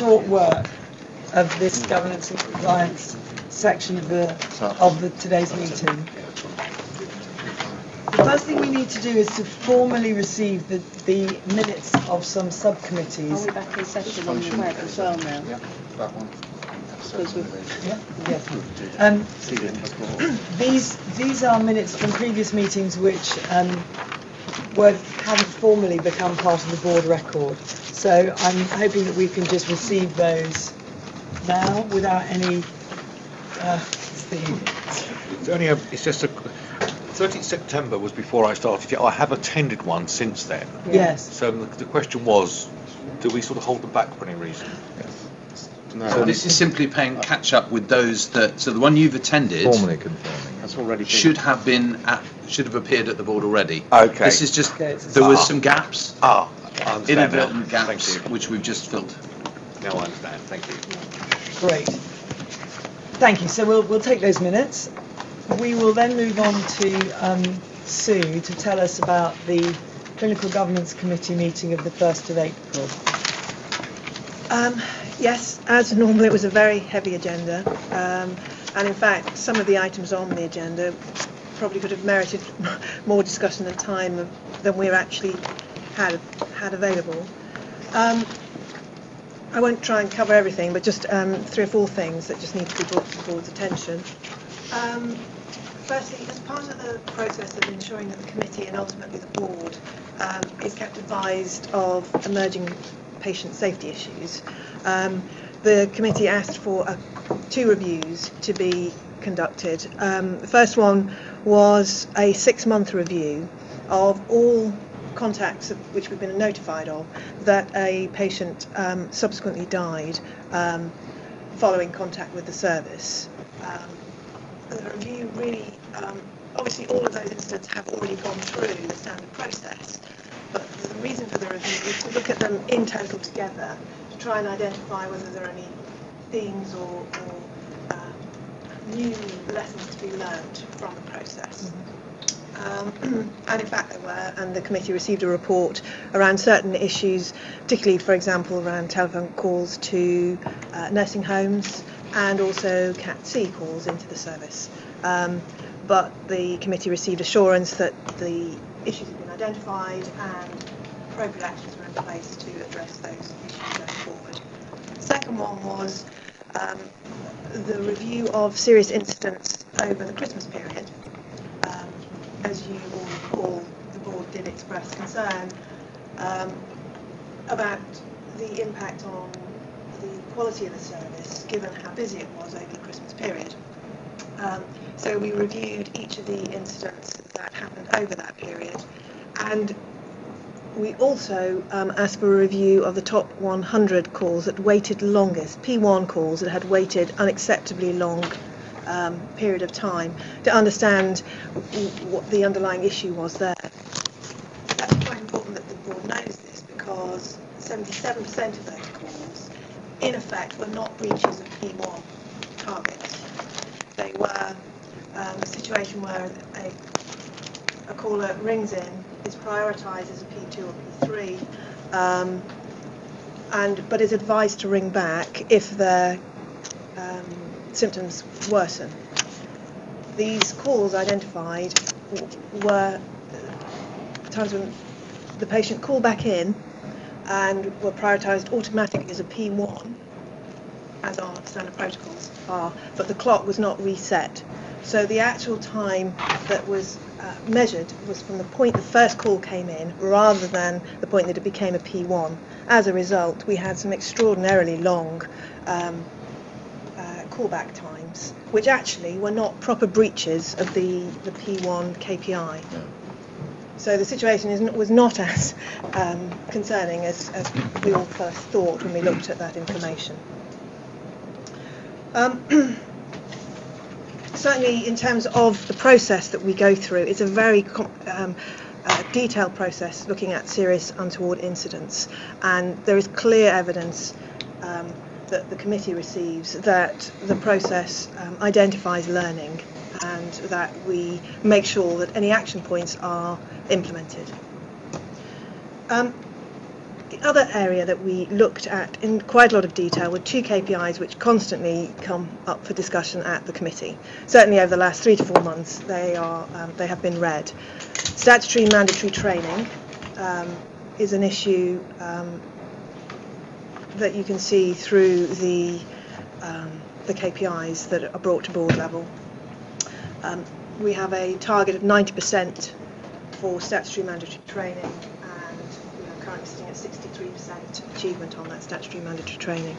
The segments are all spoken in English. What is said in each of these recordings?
short work of this governance and compliance section of today's meeting. The first thing we need to do is to formally receive the minutes of some subcommittees. Are we back in session on the web as well now? Yeah, that one. These are minutes from previous meetings which haven't formally become part of the board record. So I'm hoping that we can just receive those now without any. It's just 30th September was before I started. I have attended one since then. Yes. So the question was, do we sort of hold them back for any reason? No. So this is simply paying catch up with those that. So the one you've attended, formally confirming, that's already should have appeared at the board already. Okay. This is just there was some gaps. Inadvertent gaps which we've just filled. Now I understand. Thank you. Great. Thank you. So we'll take those minutes. We will then move on to Sue to tell us about the Clinical Governance Committee meeting of the 1st of April. Yes, as normal, it was a very heavy agenda, and in fact, some of the items on the agenda probably could have merited more discussion and time than we're actually had available. I won't try and cover everything, but just 3 or 4 things that just need to be brought to the board's attention. Firstly, as part of the process of ensuring that the committee and ultimately the board is kept advised of emerging patient safety issues, the committee asked for 2 reviews to be conducted. The first one was a 6-month review of all contacts which we've been notified of that a patient subsequently died following contact with the service. The review really, obviously all of those incidents have already gone through the standard process, but the reason for the review is to look at them in total together to try and identify whether there are any themes or new lessons to be learned from the process. And in fact there were, and the committee received a report around certain issues, particularly, for example, around telephone calls to nursing homes and also Cat-C calls into the service. But the committee received assurance that the issues had been identified and appropriate actions were in place to address those issues going forward. The second one was the review of serious incidents over the Christmas period. As you all recall, the board did express concern about the impact on the quality of the service given how busy it was over the Christmas period. So we reviewed each of the incidents that happened over that period, and we also asked for a review of the top 100 calls that waited longest, P1 calls that had waited unacceptably long period of time, to understand what the underlying issue was there. That's quite important that the board knows this, because 77% of those calls in effect were not breaches of P1 targets. They were a situation where a caller rings in, is prioritised as a P2 or P3, but is advised to ring back if their symptoms worsen. These calls identified were times when the patient called back in and were prioritised automatically as a P1, as our standard protocols are, but the clock was not reset. So the actual time that was measured was from the point the first call came in rather than the point that it became a P1. As a result, we had some extraordinarily long callback times, which actually were not proper breaches of the P1 KPI. No. So the situation was not as concerning as we all first thought when we looked at that information. Certainly in terms of the process that we go through, it's a very detailed process looking at serious untoward incidents, and there is clear evidence that the committee receives that the process identifies learning and that we make sure that any action points are implemented. The other area that we looked at in quite a lot of detail were two KPIs which constantly come up for discussion at the committee. Certainly over the last 3 to 4 months they have been read. Statutory mandatory training is an issue that you can see through the KPIs that are brought to board level. We have a target of 90% for statutory mandatory training, and we are currently sitting at 63% achievement on that statutory mandatory training.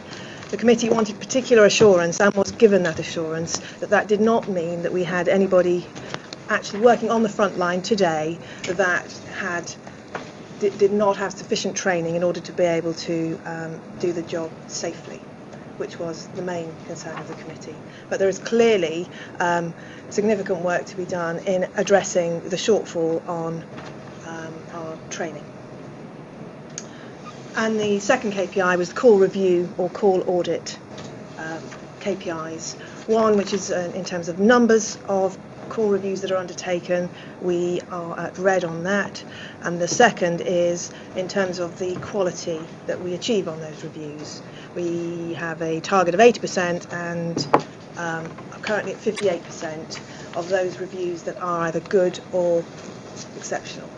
The committee wanted particular assurance, and was given that assurance, that that did not mean that we had anybody actually working on the front line today that did not have sufficient training in order to be able to do the job safely, which was the main concern of the committee. But there is clearly significant work to be done in addressing the shortfall on our training. And the second KPI was call review or call audit KPIs. One which is in terms of numbers of call reviews that are undertaken, we are at red on that, and the second is in terms of the quality that we achieve on those reviews. We have a target of 80% and are currently at 58% of those reviews that are either good or exceptional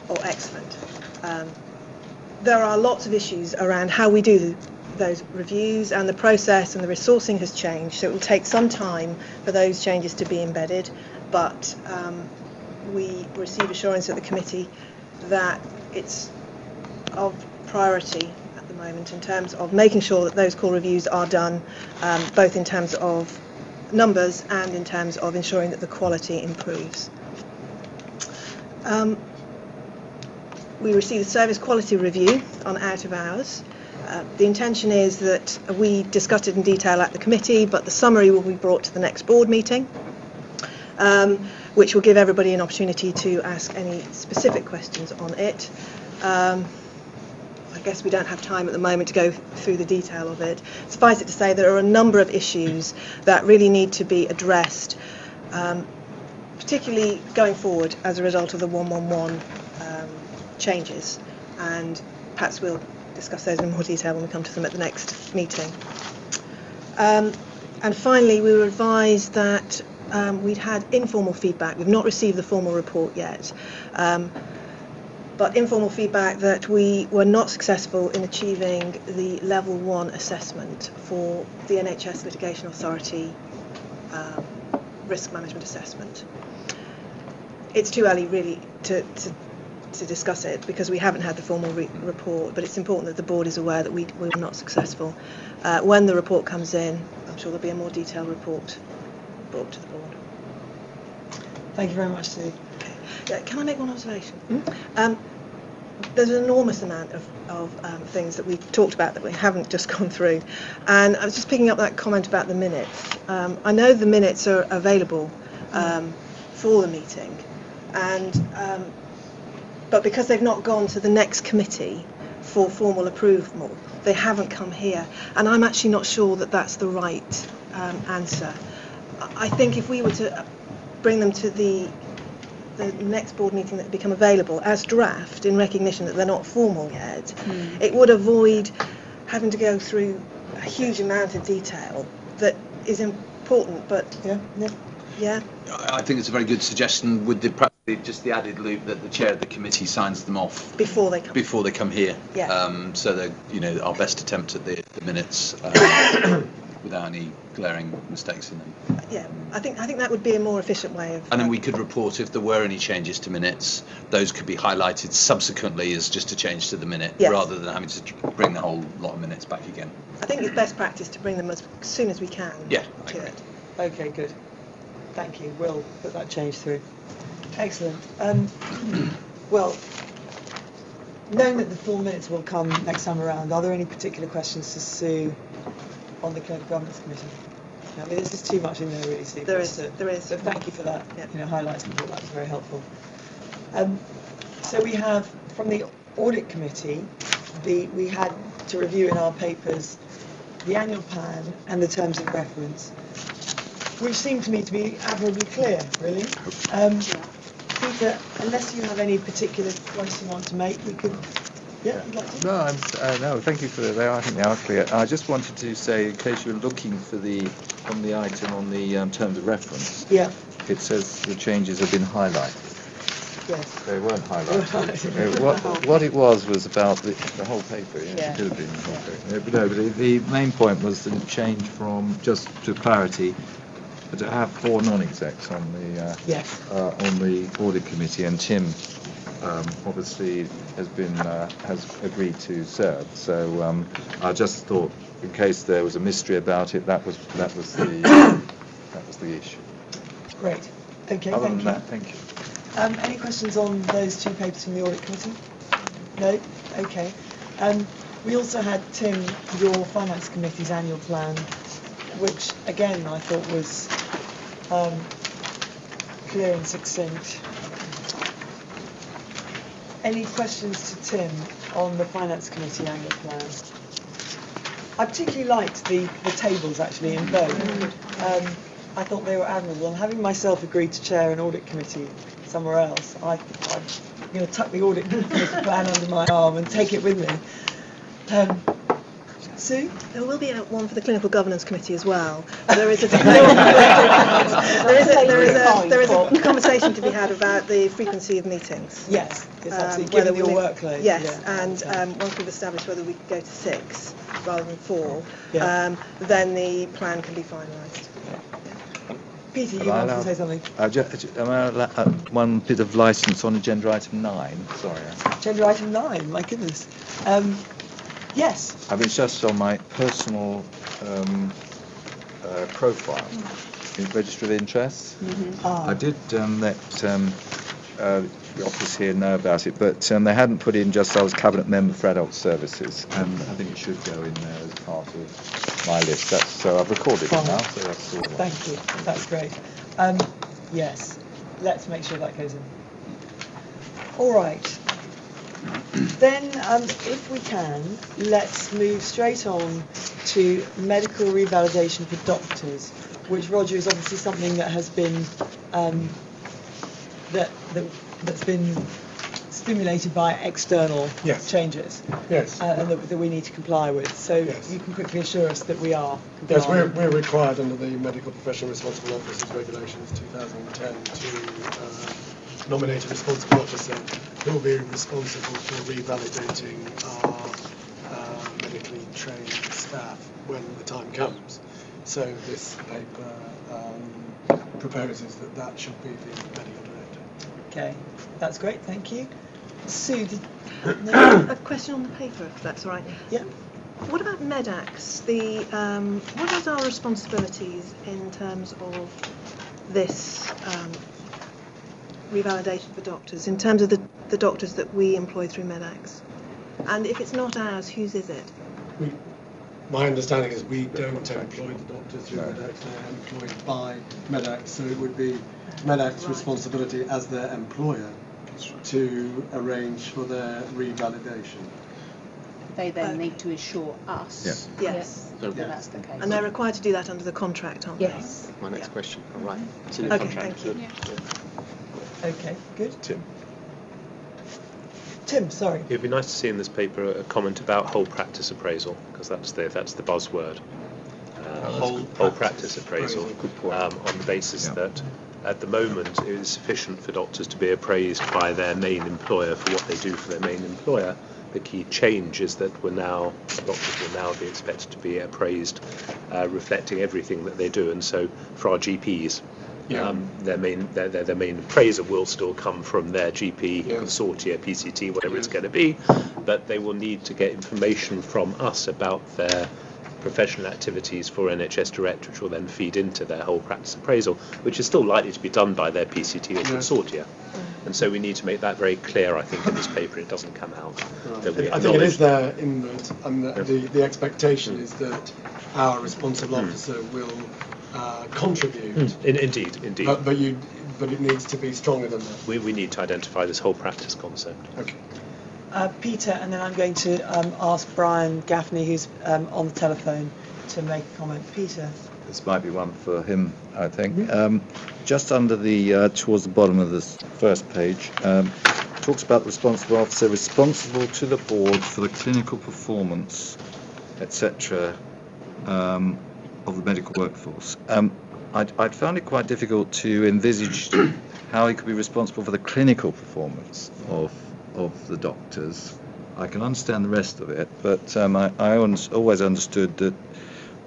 or excellent. There are lots of issues around how we do those reviews, and the process and the resourcing has changed, so it will take some time for those changes to be embedded, but we receive assurance at the committee that it's of priority at the moment in terms of making sure that those call reviews are done, both in terms of numbers and in terms of ensuring that the quality improves. We receive a service quality review on out of hours. The intention is that we discussed it in detail at the committee, but the summary will be brought to the next board meeting, which will give everybody an opportunity to ask any specific questions on it. I guess we don't have time at the moment to go through the detail of it. Suffice it to say, there are a number of issues that really need to be addressed, particularly going forward as a result of the 111 changes, and perhaps we'll discuss those in more detail when we come to them at the next meeting. And finally, we were advised that we'd had informal feedback. We've not received the formal report yet, but informal feedback that we were not successful in achieving the level 1 assessment for the NHS Litigation Authority risk management assessment. It's too early really to discuss it because we haven't had the formal report, but it's important that the board is aware that we were not successful. When the report comes in, I'm sure there'll be a more detailed report brought to the board. Thank you very much, Sue. Okay. Can I make one observation? There's an enormous amount of things that we talked about that we haven't just gone through, and I was just picking up that comment about the minutes. I know the minutes are available for the meeting, and but because they've not gone to the next committee for formal approval, they haven't come here, and I'm actually not sure that that's the right answer. I think if we were to bring them to the next board meeting that become available as draft, in recognition that they're not formal yet, it would avoid having to go through a huge amount of detail that is important, but yeah. I think it's a very good suggestion, with just the added loop that the chair of the committee signs them off before they come here. Yeah. So that our best attempt at the minutes without any glaring mistakes in them. Yeah, I think that would be a more efficient way of. And then we could report if there were any changes to minutes. Those could be highlighted subsequently as just a change to the minute, rather than having to bring the whole lot of minutes back again. I think it's best practice to bring them as soon as we can. Yeah. To it. Okay, good. Thank you. We'll put that change through. Excellent. Well, knowing that the full minutes will come next time around, are there any particular questions to Sue on the Clinical Governance Committee? I mean, this is too much in there, really, Sue. There is. So thank you for that. Yeah. Highlighting that. That was very helpful. So we have from the Audit Committee, we had to review in our papers the annual plan and the terms of reference, which seemed to me to be admirably clear, really. Peter, unless you have any particular points you want to make, we could Yeah, you'd like to? No, thank you for that. I think they are clear. I just wanted to say, in case you're looking for on the item on the terms of reference, Yeah. it says the changes have been highlighted. Yes. They weren't highlighted. What it was about the whole paper. Yes, Yeah. it could have been the whole paper. But no, but the main point was the change from, just to clarity, to have 4 non-execs on the audit committee, and Tim obviously has agreed to serve. So I just thought, in case there was a mystery about it, that was the issue. Great. Okay, Other thank than you. that, thank you. Any questions on those 2 papers from the audit committee? No? Okay. We also had, Tim, your finance committee's annual plan, which again I thought was clear and succinct. Any questions to Tim on the finance committee annual plan? I particularly liked the tables actually in both. I thought they were admirable, and having myself agreed to chair an audit committee somewhere else, I'm going to tuck the audit committee plan under my arm and take it with me. Sue? There will be one for the clinical governance committee as well. There is a conversation to be had about the frequency of meetings. Yes, it's absolutely given your workload. Yes, yeah, and once we've established whether we could go to 6 rather than 4, Yeah. then the plan can be finalised. Peter, you wanted to say something? One bit of licence on agenda item 9. Sorry. Agenda item 9, my goodness. Yes. I mean, it's just on my personal profile, in register of interests. I did let the office here know about it, but they hadn't put in just I was cabinet member for adult services, and I think it should go in there as part of my list. So I've recorded it now. So that's all. Thank you. That's great. Yes. Let's make sure that goes in. All right. Then, if we can, let's move straight on to medical revalidation for doctors, which, Roger, is obviously something that has been that's been stimulated by external changes. Yes. And that we need to comply with. So you can quickly assure us that we are Yes, complying. we're required under the Medical Professional Responsible Officers Regulations 2010 to nominate a responsible officer who will be responsible for revalidating our medically trained staff when the time comes. So this paper proposes that should be the medical director. Okay, that's great. Thank you. Sue, A question on the paper, if that's all right. Yeah. What about MEDACs? What is our responsibilities in terms of this revalidation for doctors, in terms of the doctors that we employ through MEDACs? And if it's not ours, whose is it? My understanding is we don't employ the doctors through MEDACs, they're employed by MEDACs, so it would be MEDAC's responsibility as their employer to arrange for their revalidation. They then need to assure us. Yes. That that's the case. And they're required to do that under the contract, aren't Yes. My next question. All right. It's in they? the Okay, contract. thank you. okay, good. Tim. Tim, sorry. It'd be nice to see in this paper a comment about whole practice appraisal, because that's the buzzword. Whole practice appraisal, on the basis that at the moment it is sufficient for doctors to be appraised by their main employer for what they do for their main employer. The key change is that doctors will now be expected to be appraised reflecting everything that they do, and so for our GPs, their main appraiser will still come from their GP consortia, PCT, whatever it's going to be, but they will need to get information from us about their professional activities for NHS Direct, which will then feed into their whole practice appraisal, which is still likely to be done by their PCT or consortia. And so we need to make that very clear, I think, in this paper. It doesn't come out. Right. I think it is there in that, and the expectation is that our responsible officer will contribute. Indeed. But it needs to be stronger than that. We need to identify this whole practice concept. Okay. Peter, and then I'm going to ask Brian Gaffney, who's on the telephone, to make a comment. Peter. This might be one for him, I think. Just under the, towards the bottom of this first page, talks about the responsible officer responsible to the board for the clinical performance, etc., of the medical workforce. I'd found it quite difficult to envisage how he could be responsible for the clinical performance of the doctors. I can understand the rest of it, but I always understood that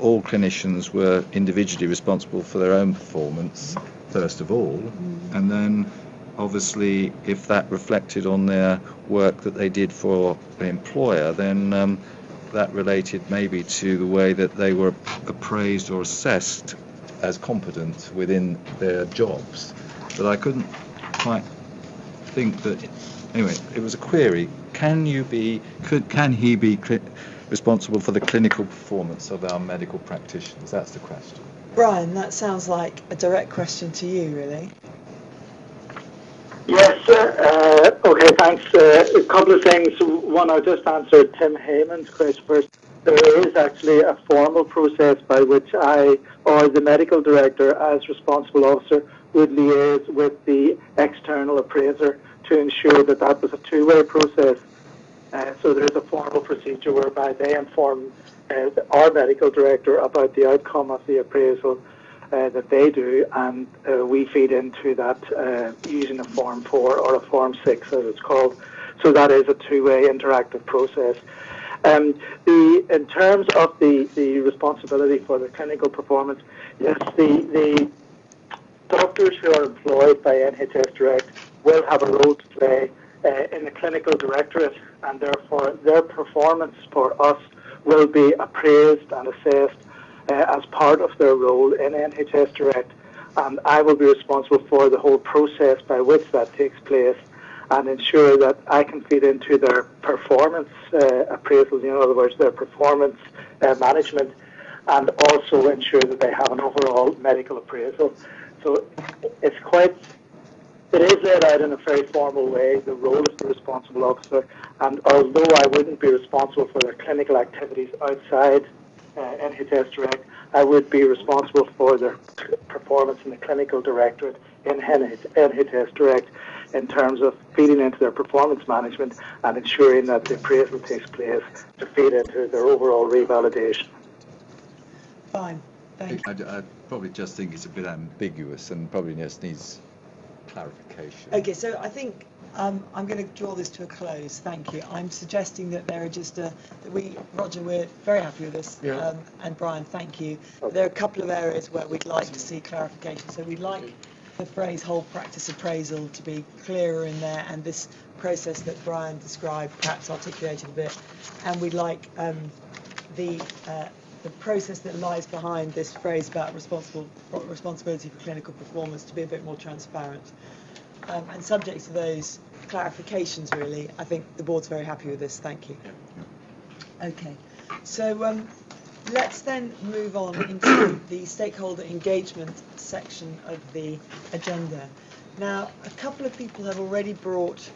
all clinicians were individually responsible for their own performance, first of all, and then obviously if that reflected on their work that they did for an employer, then that related maybe to the way that they were appraised or assessed as competent within their jobs. But I couldn't quite think that. Anyway, it was a query. Can he be responsible for the clinical performance of our medical practitioners? That's the question. Brian, that sounds like a direct question to you, really. Yes, okay, thanks. A couple of things. One, I'll just answer Tim Heyman's question first. There is actually a formal process by which I, or the medical director as responsible officer, would liaise with the external appraiser to ensure that that was a two-way process. So there is a formal procedure whereby they inform our medical director about the outcome of the appraisal that they do, and we feed into that using a Form 4 or a Form 6 as it's called. So that is a two-way interactive process. In terms of the responsibility for the clinical performance, yes, the doctors who are employed by NHS Direct will have a role to play in the clinical directorate, and therefore their performance for us will be appraised and assessed as part of their role in NHS Direct, and I will be responsible for the whole process by which that takes place and ensure that I can feed into their performance appraisals, in other words, their performance management, and also ensure that they have an overall medical appraisal. So it is laid out in a very formal way, the role of the responsible officer, and although I wouldn't be responsible for their clinical activities outside NHS Direct, I would be responsible for their performance in the clinical directorate in NHS Direct in terms of feeding into their performance management and ensuring that the appraisal takes place to feed into their overall revalidation. Fine, thank you. I probably just think it's a bit ambiguous and probably just needs clarification. Okay, so I think I'm going to draw this to a close. Thank you. I'm suggesting that there are just Roger, we're very happy with this, yeah. And Brian, thank you. There are a couple of areas where we'd like to see clarification. So we'd like the phrase whole practice appraisal to be clearer in there, and this process that Brian described perhaps articulated a bit, and we'd like the process that lies behind this phrase about responsibility for clinical performance to be a bit more transparent. And subject to those clarifications, really, I think the board's very happy with this. Thank you. Okay, so let's then move on into the stakeholder engagement section of the agenda. Now, a couple of people have already brought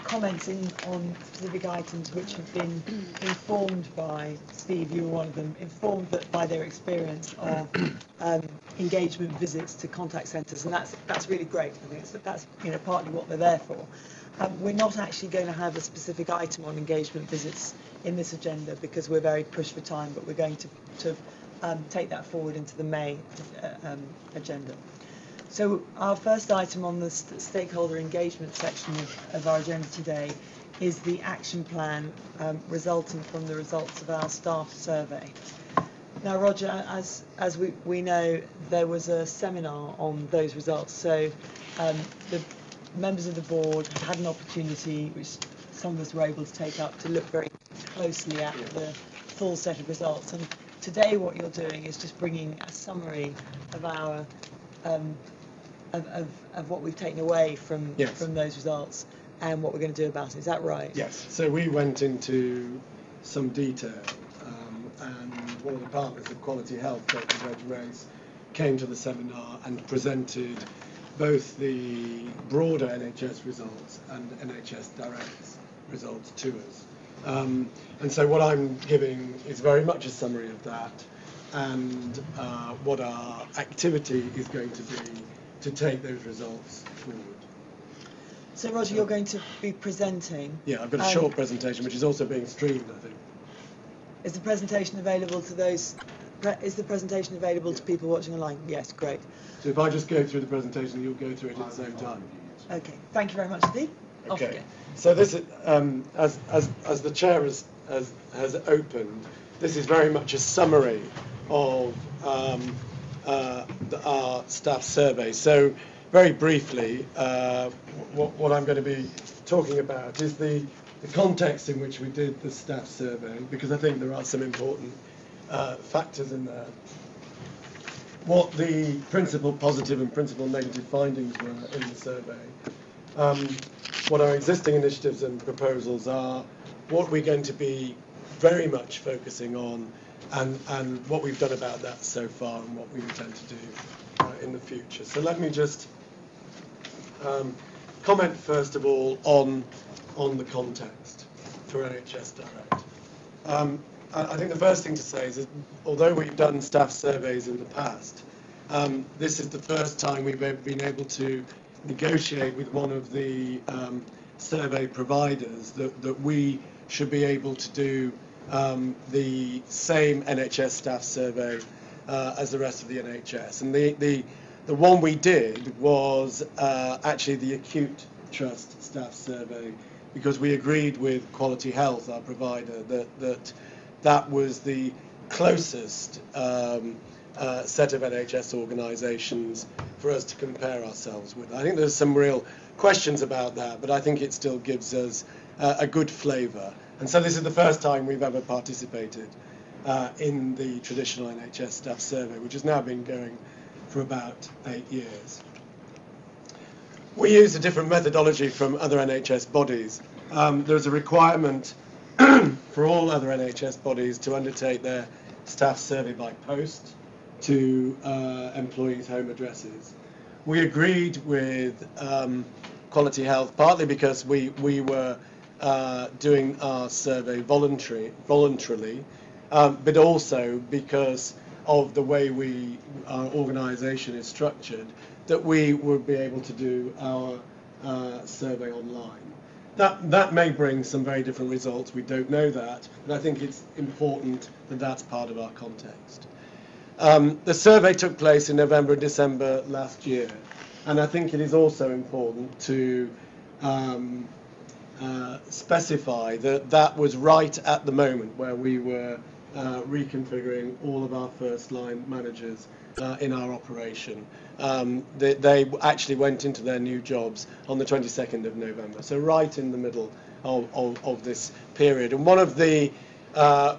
comments in on specific items which have been informed by Steve, you were one of them, informed that by their experience of engagement visits to contact centres, and that's really great. I think that's partly what they're there for. We're not actually going to have a specific item on engagement visits in this agenda because we're very pushed for time, but we're going to take that forward into the May agenda. So our first item on the stakeholder engagement section of our agenda today is the action plan resulting from the results of our staff survey. Now, Roger, as we know, there was a seminar on those results, so the members of the board have had an opportunity, which some of us were able to take up, to look very closely at the full set of results. And today what you're doing is just bringing a summary of our of what we've taken away from those results and what we're going to do about it. Is that right? Yes. So we went into some detail, and one of the partners of Quality Health, Dr. Reg Race, came to the seminar and presented both the broader NHS results and NHS Direct results to us. And so what I'm giving is very much a summary of that, and what our activity is going to be to take those results forward. So Roger, you're going to be presenting. Yeah, I've got a short presentation which is also being streamed, I think. Is the presentation available to those? Is the presentation available to people watching online? Yes, great. So if I just go through the presentation, you'll go through it at the same time. Okay, thank you very much indeed. Okay. So this is, as the chair has opened, this is very much a summary of our staff survey. So very briefly, what I'm going to be talking about is the context in which we did the staff survey, because I think there are some important factors in there. What the principal positive and principal negative findings were in the survey. What our existing initiatives and proposals are, what we're going to be very much focusing on, and what we've done about that so far and what we intend to do in the future. So let me just comment first of all on the context for NHS Direct. I think the first thing to say is that although we've done staff surveys in the past, this is the first time we've been able to negotiate with one of the survey providers that we should be able to do the same NHS staff survey as the rest of the NHS. And the one we did was actually the acute trust staff survey, because we agreed with Quality Health, our provider, that was the closest set of NHS organisations for us to compare ourselves with. I think there's some real questions about that, but I think it still gives us a good flavour. And so this is the first time we've ever participated in the traditional NHS staff survey, which has now been going for about 8 years. We use a different methodology from other NHS bodies. There's a requirement for all other NHS bodies to undertake their staff survey by post to employees' home addresses. We agreed with Quality Health partly because we were doing our survey voluntarily, but also because of the way our organisation is structured, that we would be able to do our survey online. That may bring some very different results, we don't know that, but I think it's important that that's part of our context. The survey took place in November and December last year, and I think it is also important to specify that was right at the moment where we were reconfiguring all of our first line managers in our operation. They actually went into their new jobs on the 22nd of November, so right in the middle of this period. And one of the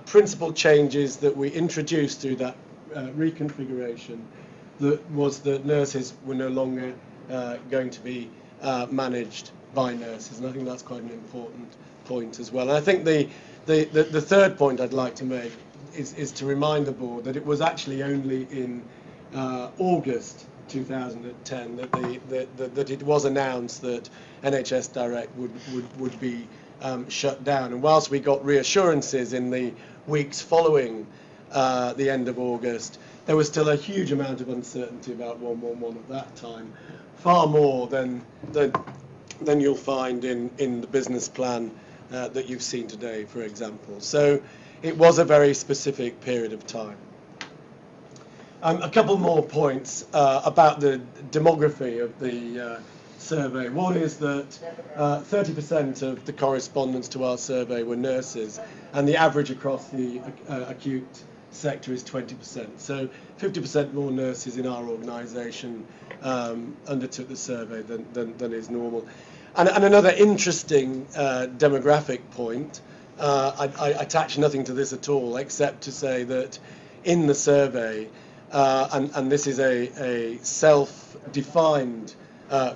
principal changes that we introduced through that reconfiguration was that nurses were no longer going to be managed by nurses, and I think that's quite an important point as well. And I think the third point I'd like to make is to remind the board that it was actually only in August 2010 that it was announced that NHS Direct would be shut down. And whilst we got reassurances in the weeks following the end of August, there was still a huge amount of uncertainty about 111 at that time, far more than you'll find in the business plan that you've seen today, for example. So it was a very specific period of time. A couple more points about the demography of the survey. One is that 30% of the correspondents to our survey were nurses, and the average across the acute sector is 20%. So 50% more nurses in our organisation undertook the survey than is normal. And another interesting demographic point, I attach nothing to this at all except to say that in the survey, and this is a self-defined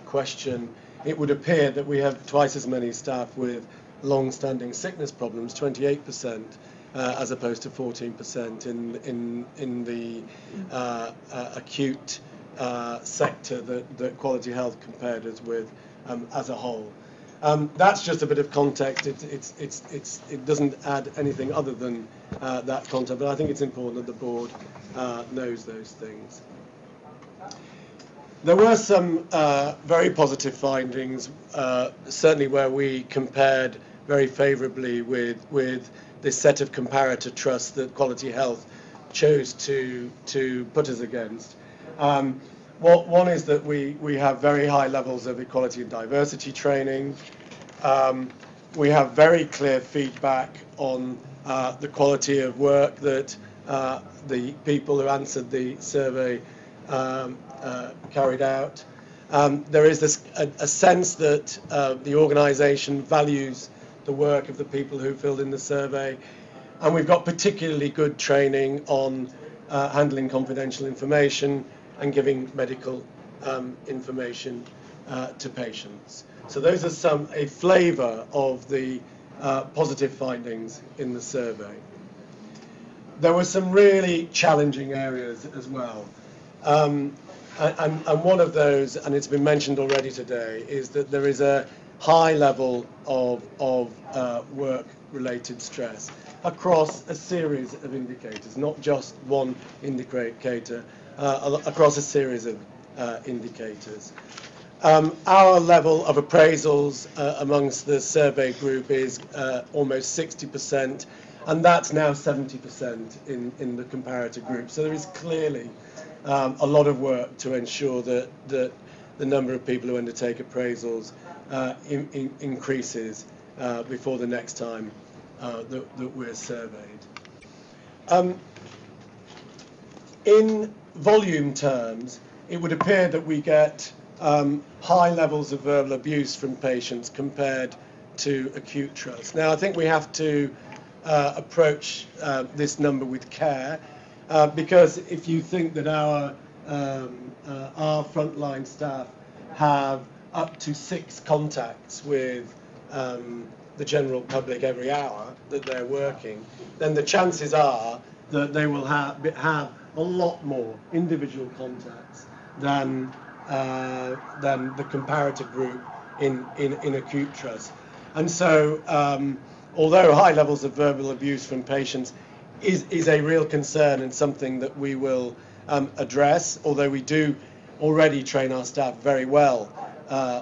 question, it would appear that we have twice as many staff with long-standing sickness problems, 28%, as opposed to 14% in the acute sector that Quality Health compared us with as a whole. That's just a bit of context. It doesn't add anything other than that context, but I think it's important that the board knows those things. There were some very positive findings, certainly where we compared very favourably with this set of comparator trusts that Quality Health chose to put us against. One is that we have very high levels of equality and diversity training. We have very clear feedback on the quality of work that the people who answered the survey carried out. There is a sense that the organisation values the work of the people who filled in the survey, and we've got particularly good training on handling confidential information and giving medical information to patients. So those are a flavour of the positive findings in the survey. There were some really challenging areas as well. And one of those, and it's been mentioned already today, is that there is a high level of work-related stress across a series of indicators, not just one indicator, across a series of indicators. Our level of appraisals amongst the survey group is almost 60%, and that's now 70% in the comparator group. So there is clearly a lot of work to ensure that the number of people who undertake appraisals increases before the next time that we're surveyed. In volume terms, it would appear that we get high levels of verbal abuse from patients compared to acute trust. Now, I think we have to approach this number with care, because if you think that our frontline staff have up to 6 contacts with the general public every hour that they're working, then the chances are that they will have a lot more individual contacts than the comparator group in acute trust. And so, although high levels of verbal abuse from patients is a real concern and something that we will address, although we do already train our staff very well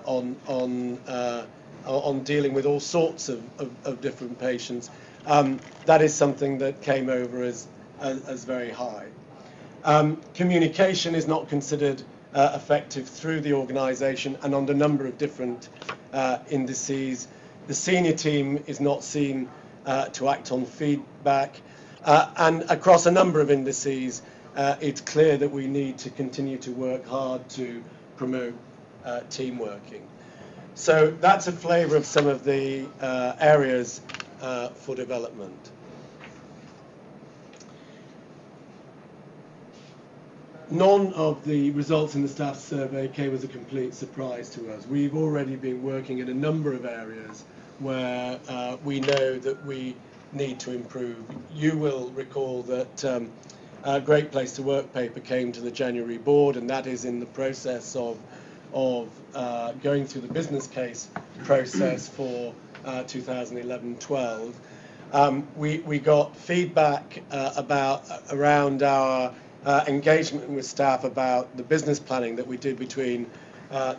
on dealing with all sorts of different patients, that is something that came over as very high. Communication is not considered effective through the organisation and on a number of different indices. The senior team is not seen to act on feedback, and across a number of indices it's clear that we need to continue to work hard to promote team working. So that's a flavour of some of the areas for development. None of the results in the staff survey came as a complete surprise to us. We've already been working in a number of areas where we know that we need to improve. You will recall that our Great Place to Work paper came to the January board, and that is in the process of going through the business case process for 2011-12. We got feedback around our engagement with staff about the business planning that we did between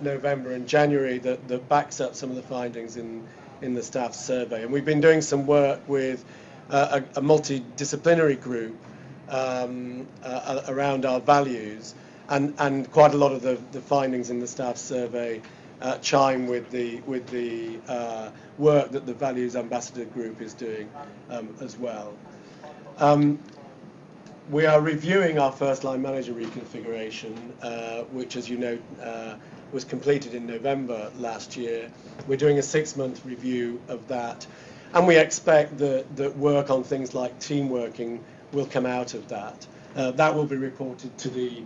November and January that backs up some of the findings in the staff survey. And we've been doing some work with a multidisciplinary group around our values, and quite a lot of the findings in the staff survey chime with the work that the Values Ambassador Group is doing as well. We are reviewing our first line manager reconfiguration, which, as you know, was completed in November last year. We're doing a 6-month review of that, and we expect that work on things like team working will come out of that. That will be reported to the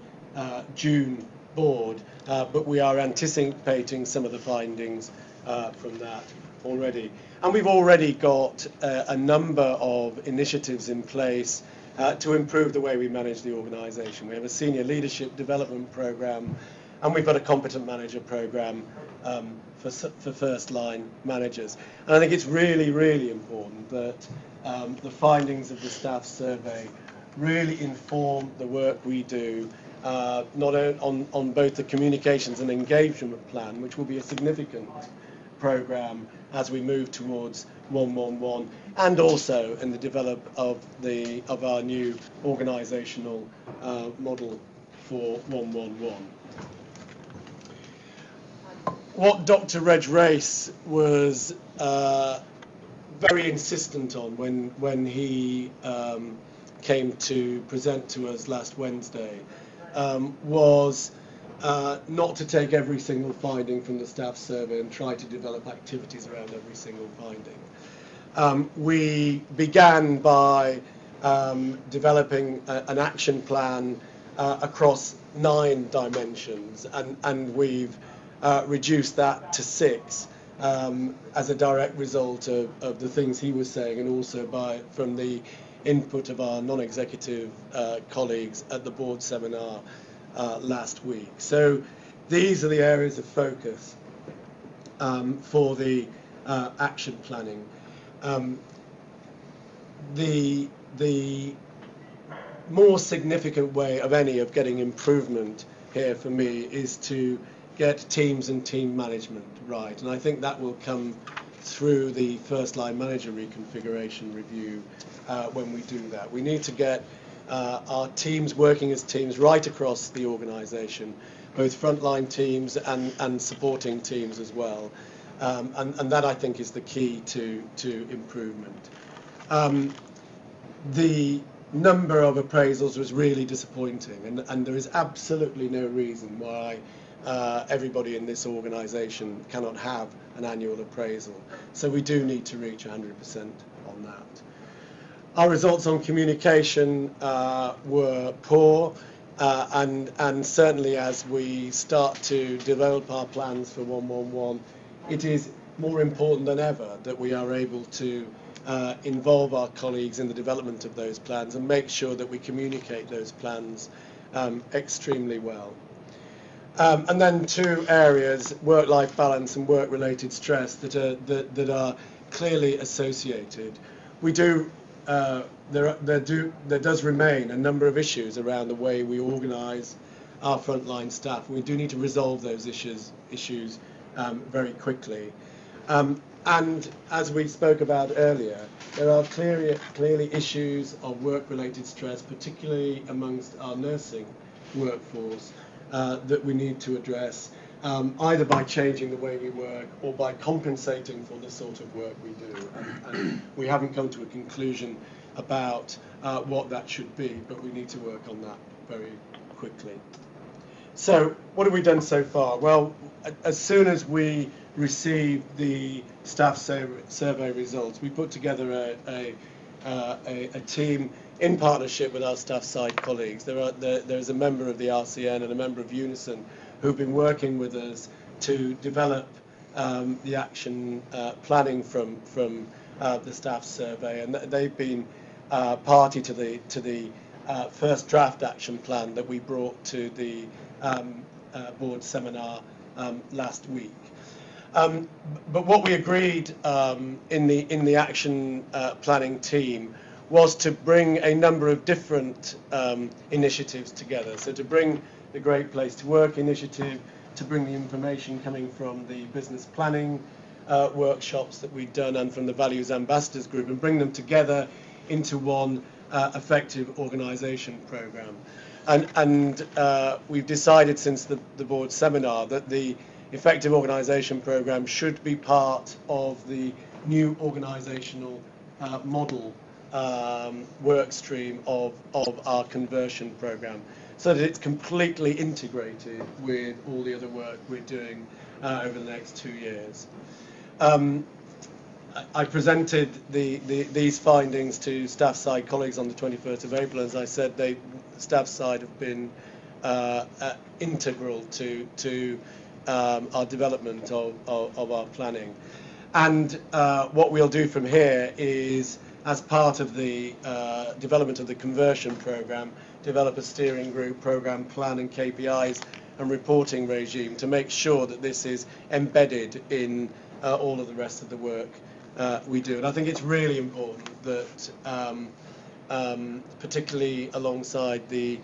June board, but we are anticipating some of the findings from that already. And we've already got a number of initiatives in place to improve the way we manage the organisation. We have a senior leadership development programme, and we've got a competent manager programme for first line managers. And I think it's really, really important that the findings of the staff survey really inform the work we do not on both the communications and engagement plan, which will be a significant programme as we move towards 111, and also in the development of our new organisational model for 111. What Dr. Reg Race was very insistent on when he came to present to us last Wednesday was not to take every single finding from the staff survey and try to develop activities around every single finding. We began by developing an action plan across 9 dimensions, and we've reduced that to 6 as a direct result of the things he was saying, and also from the input of our non-executive colleagues at the board seminar last week. So these are the areas of focus for the action planning. The more significant way of any of getting improvement here for me is to get teams and team management right, and I think that will come through the first line manager reconfiguration review when we do that. We need to get our teams working as teams right across the organisation, both frontline teams and supporting teams as well, and that I think is the key to improvement. The number of appraisals was really disappointing, and there is absolutely no reason why everybody in this organisation cannot have an annual appraisal. So we do need to reach 100% on that. Our results on communication were poor, and certainly as we start to develop our plans for 111, it is more important than ever that we are able to involve our colleagues in the development of those plans and make sure that we communicate those plans extremely well. And then 2 areas, work-life balance and work-related stress, that are clearly associated. We do there does remain a number of issues around the way we organise our frontline staff. We do need to resolve those issues very quickly. And as we spoke about earlier, there are clearly issues of work-related stress, particularly amongst our nursing workforce, that we need to address, either by changing the way we work or by compensating for the sort of work we do. And we haven't come to a conclusion about what that should be, but we need to work on that very quickly. So what have we done so far? Well, as soon as we received the staff survey results, we put together a team in partnership with our staff side colleagues. There's a member of the RCN and a member of Unison who've been working with us to develop the action planning from the staff survey, and they've been party to the first draft action plan that we brought to the board seminar last week. But what we agreed in the action planning team was to bring a number of different initiatives together. So to bring the Great Place to Work initiative, to bring the information coming from the business planning workshops that we've done and from the Values Ambassadors Group, and bring them together into one effective organisation programme. And we've decided since the board seminar that the effective organisation programme should be part of the new organisational model work stream of our conversion programme, so that it's completely integrated with all the other work we're doing over the next 2 years. I presented these findings to staff side colleagues on the 21st of April. As I said, staff side have been integral to our development of our planning. And what we'll do from here is, as part of the development of the conversion programme, develop a steering group, programme plan and KPIs and reporting regime to make sure that this is embedded in all of the rest of the work we do. And I think it's really important that, particularly alongside the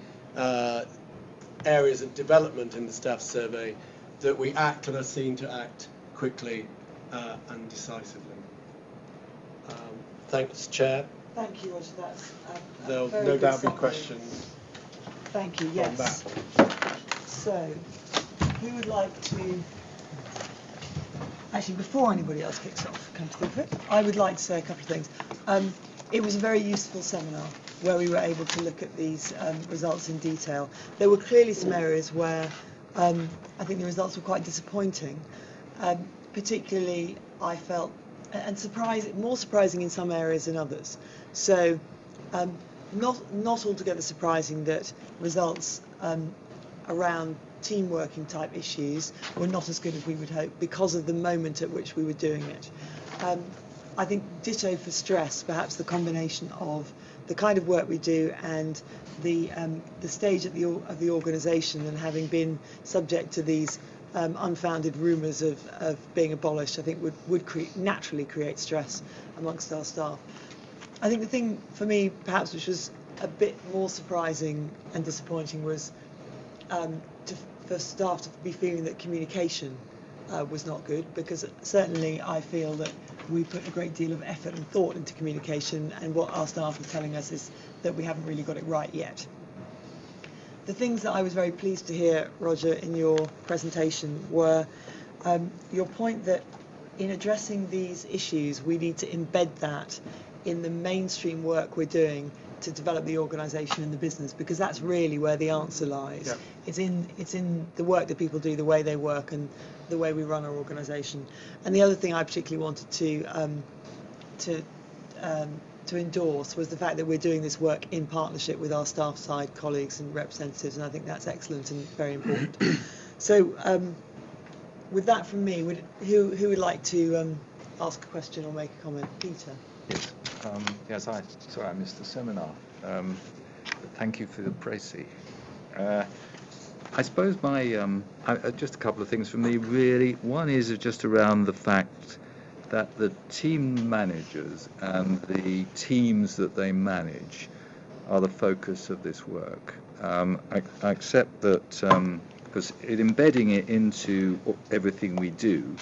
areas of development in the staff survey, that we act and are seen to act quickly and decisively. Thanks, Chair. Thank you, Roger. That's There'll very no good doubt be summary. questions. Thank you. on Yes. that. So, who would like to? Actually, before anybody else kicks off, come to think of it, I would like to say a couple of things. It was a very useful seminar where we were able to look at these results in detail. There were clearly some areas where I think the results were quite disappointing. Particularly, I felt, and more surprising in some areas than others. So, not altogether surprising that results around team working type issues were not as good as we would hope because of the moment at which we were doing it. I think ditto for stress, perhaps the combination of the kind of work we do and the stage of the organisation, and having been subject to these unfounded rumours of being abolished, I think would naturally create stress amongst our staff. I think the thing for me, perhaps, which was a bit more surprising and disappointing was for staff to be feeling that communication was not good, because certainly I feel that we put a great deal of effort and thought into communication, and what our staff are telling us is that we haven't really got it right yet. The things that I was very pleased to hear, Roger, in your presentation were your point that in addressing these issues we need to embed that in the mainstream work we're doing to develop the organisation and the business, because that's really where the answer lies. Yeah. It's in the work that people do, the way they work, and the way we run our organisation. And the other thing I particularly wanted to endorse was the fact that we're doing this work in partnership with our staff side colleagues and representatives, and I think that's excellent and very important. So with that from me, who would like to ask a question or make a comment? Peter. Yes. Sorry, I missed the seminar. But thank you for the précis. I suppose just a couple of things from me, really. One is just around the fact that the team managers and the teams that they manage are the focus of this work. I accept that because embedding it into everything we do,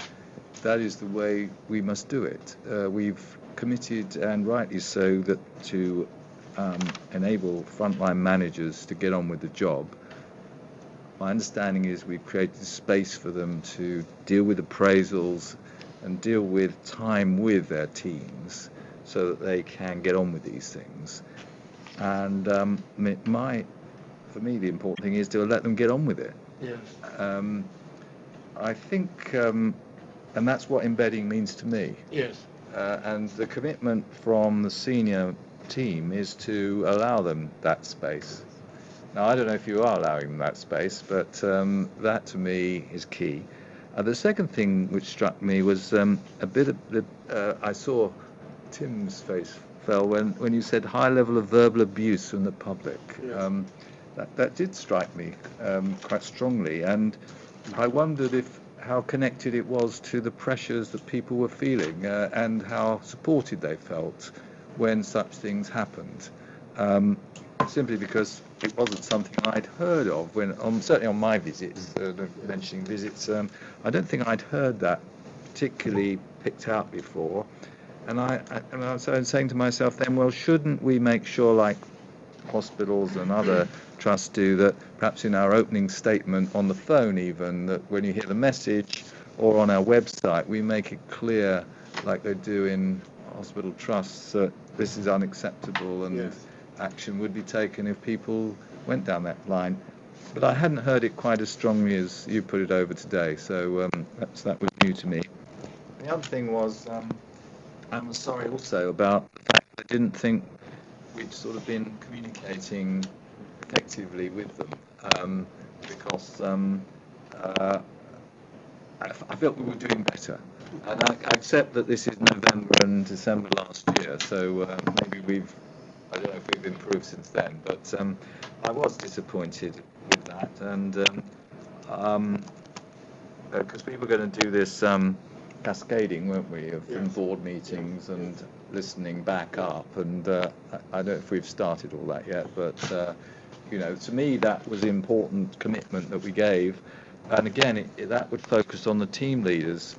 that is the way we must do it. We've committed, and rightly so, that to enable frontline managers to get on with the job. My understanding is we've created space for them to deal with appraisals and deal with time with their teams so that they can get on with these things. And for me, the important thing is to let them get on with it. Yes. I think, and that's what embedding means to me. Yes. And the commitment from the senior team is to allow them that space. Now, I don't know if you are allowing them that space, but that to me is key. The second thing which struck me was a bit of I saw Tim's face fell when you said high level of verbal abuse from the public. Yes. That did strike me quite strongly, and I wondered how connected it was to the pressures that people were feeling and how supported they felt when such things happened. Simply because it wasn't something I'd heard of certainly on my visits, mentioning visits. I don't think I'd heard that particularly picked out before, and I was saying to myself then, well, shouldn't we make sure, like hospitals and other trusts do, that perhaps in our opening statement on the phone, even, that when you hear the message, or on our website, we make it clear, like they do in hospital trusts, that this is unacceptable and yes, action would be taken if people went down that line. But I hadn't heard it quite as strongly as you put it over today, so that was new to me. The other thing was, I was sorry also about the fact that I didn't think we'd sort of been communicating effectively with them, because I felt we were doing better. And I accept that this is November and December last year, so maybe I don't know if we've improved since then, but I was disappointed with that, and because we were going to do this cascading, weren't we, from board meetings and listening back up, and I don't know if we've started all that yet, but to me that was important commitment that we gave, and again that would focus on the team managers,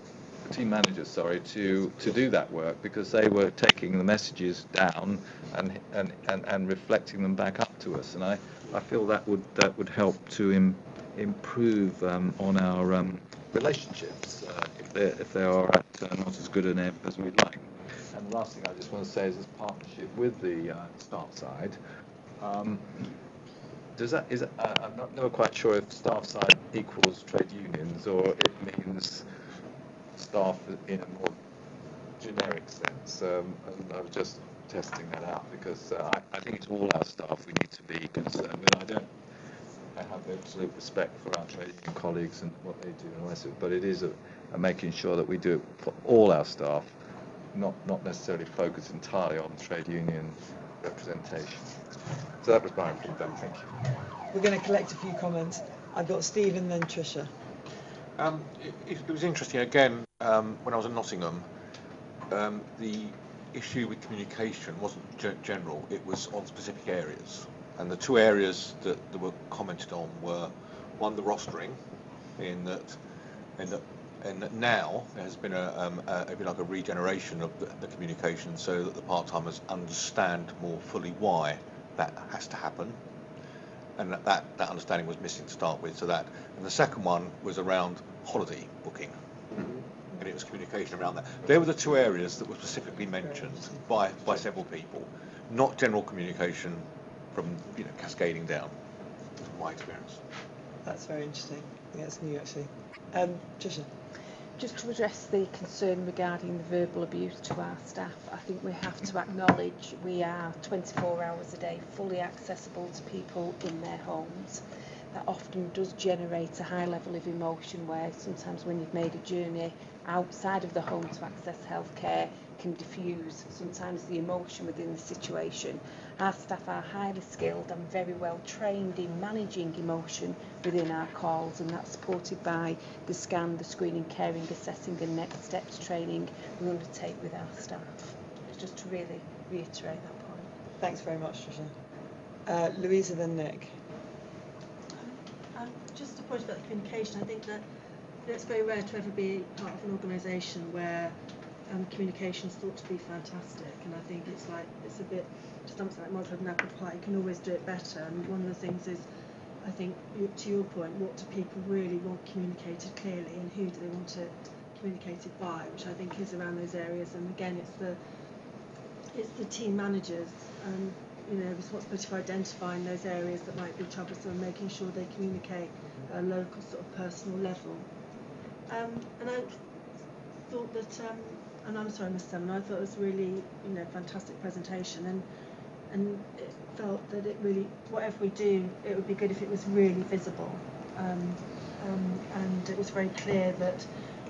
to do that work, because they were taking the messages down and reflecting them back up to us, and I feel that would help to improve on our relationships if they are at not as good an ebb as we'd like. And the last thing I just want to say is this partnership with the staff side. I'm not quite sure if staff side equals trade unions or it means staff in a more generic sense. And I was just testing that out because I think it's all our staff we need to be concerned with. I have absolute respect for our trade union colleagues and what they do and all that, but it is a making sure that we do it for all our staff, not necessarily focus entirely on trade union representation. So that was my input then. Thank you. We're going to collect a few comments. I've got Steve and then Tricia. It was interesting again when I was in Nottingham. The issue with communication wasn't general; it was on specific areas. And the two areas that were commented on were, one, the rostering, in that now there has been a regeneration of the communication, so that the part-timers understand more fully why that has to happen, and that understanding was missing to start with. And the second one was around holiday booking, and it was communication around that. There were the two areas that were specifically mentioned by several people, not general communication from cascading down, from my experience. That's very interesting. I think that's new actually. Tricia. Just to address the concern regarding the verbal abuse to our staff, I think we have to acknowledge we are 24 hours a day fully accessible to people in their homes. That often does generate a high level of emotion, where sometimes when you've made a journey outside of the home to access healthcare can diffuse sometimes the emotion within the situation. Our staff are highly skilled and very well trained in managing emotion within our calls, and that's supported by the scan, the screening, caring, assessing and next steps training we undertake with our staff. Just to really reiterate that point. Thanks very much, Tricia. Louisa, then Nick. Just a point about the communication. I think that it's very rare to ever be part of an organisation where communication is thought to be fantastic, and I think it's a bit something like motherhood and apple pie. You can always do it better, and one of the things is, I think, to your point, what do people really want communicated clearly, and who do they want it communicated by, which I think is around those areas. And again, it's the team managers responsibility for identifying those areas that might be troublesome and making sure they communicate at a local sort of personal level. And I thought that, and I'm sorry, Ms. Salmon, I thought it was really, fantastic presentation, and it felt that it really, whatever we do, it would be good if it was really visible, and it was very clear that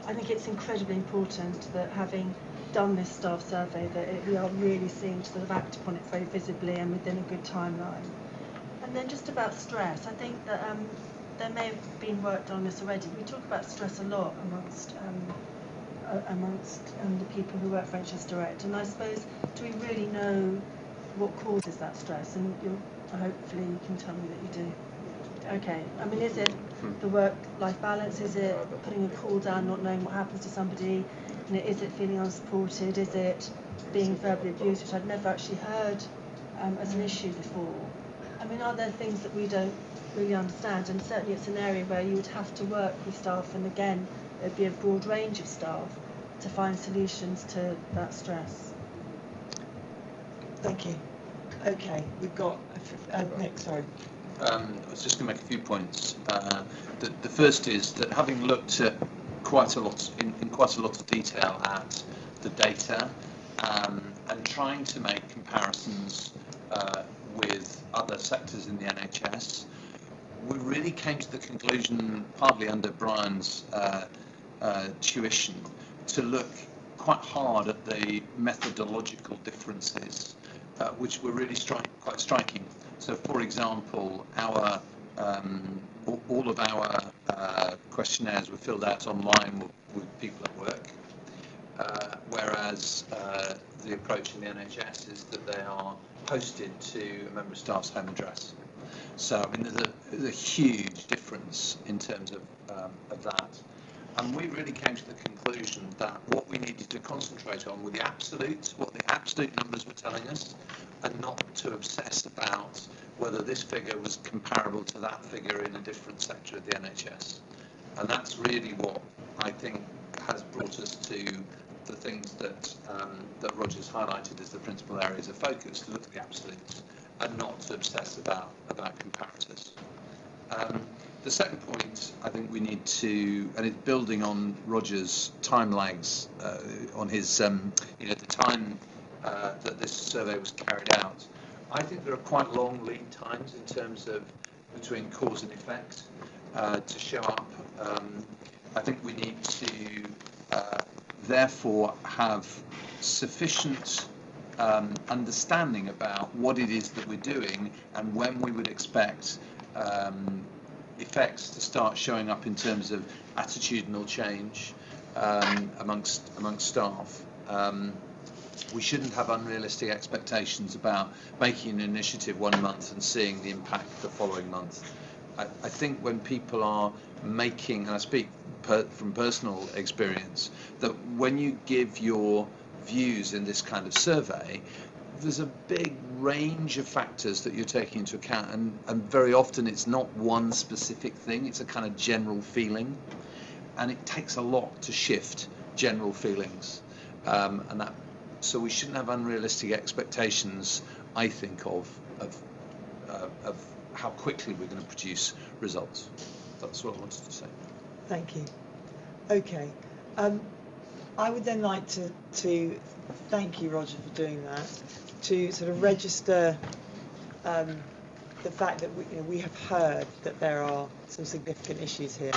I think it's incredibly important that having done this staff survey, that we are really seeing to sort of act upon it very visibly and within a good timeline. And then just about stress, I think that there may have been work on this already. We talk about stress a lot amongst the people who work for NHS Direct, and I suppose, do we really know what causes that stress? And hopefully you can tell me that you do. Okay, I mean, is it the work-life balance? Is it putting a call down, not knowing what happens to somebody? Is it feeling unsupported? Is it being verbally abused, which I'd never actually heard as an issue before? I mean, are there things that we don't really understand? And certainly it's an area where you would have to work with staff, and again, there'd be a broad range of staff to find solutions to that stress. Thank you. Okay, we've got Nick, sorry. I was just going to make a few points. The first is that having looked at quite a lot of detail at the data and trying to make comparisons with other sectors in the NHS, we really came to the conclusion, partly under Brian's tuition, to look quite hard at the methodological differences, which were really quite striking. So, for example, all of our questionnaires were filled out online with people at work. whereas the approach in the NHS is that they are posted to a member of staff's home address. So I mean, there's a huge difference in terms of that. And we really came to the conclusion that what we needed to concentrate on were the absolutes, what the absolute numbers were telling us, and not to obsess about whether this figure was comparable to that figure in a different sector of the NHS. And that's really what I think has brought us to the things that that Roger's highlighted as the principal areas of focus, to look at the absolutes and not to obsess about comparators. The second point I think we need to, and it's building on Roger's time lags, on his, the time that this survey was carried out. I think there are quite long lead times in terms of between cause and effect to show up. I think we need to therefore have sufficient understanding about what it is that we're doing and when we would expect effects to start showing up in terms of attitudinal change amongst staff. We shouldn't have unrealistic expectations about making an initiative one month and seeing the impact the following month. I think when people are making, and I speak from personal experience, that when you give your views in this kind of survey, there's a big range of factors that you're taking into account, and very often it's not one specific thing, it's a kind of general feeling, and it takes a lot to shift general feelings, so we shouldn't have unrealistic expectations, I think, of how quickly we're going to produce results. That's what I wanted to say. Thank you. Okay. I would then like to thank you, Roger, for doing that, to sort of register the fact that we have heard that there are some significant issues here.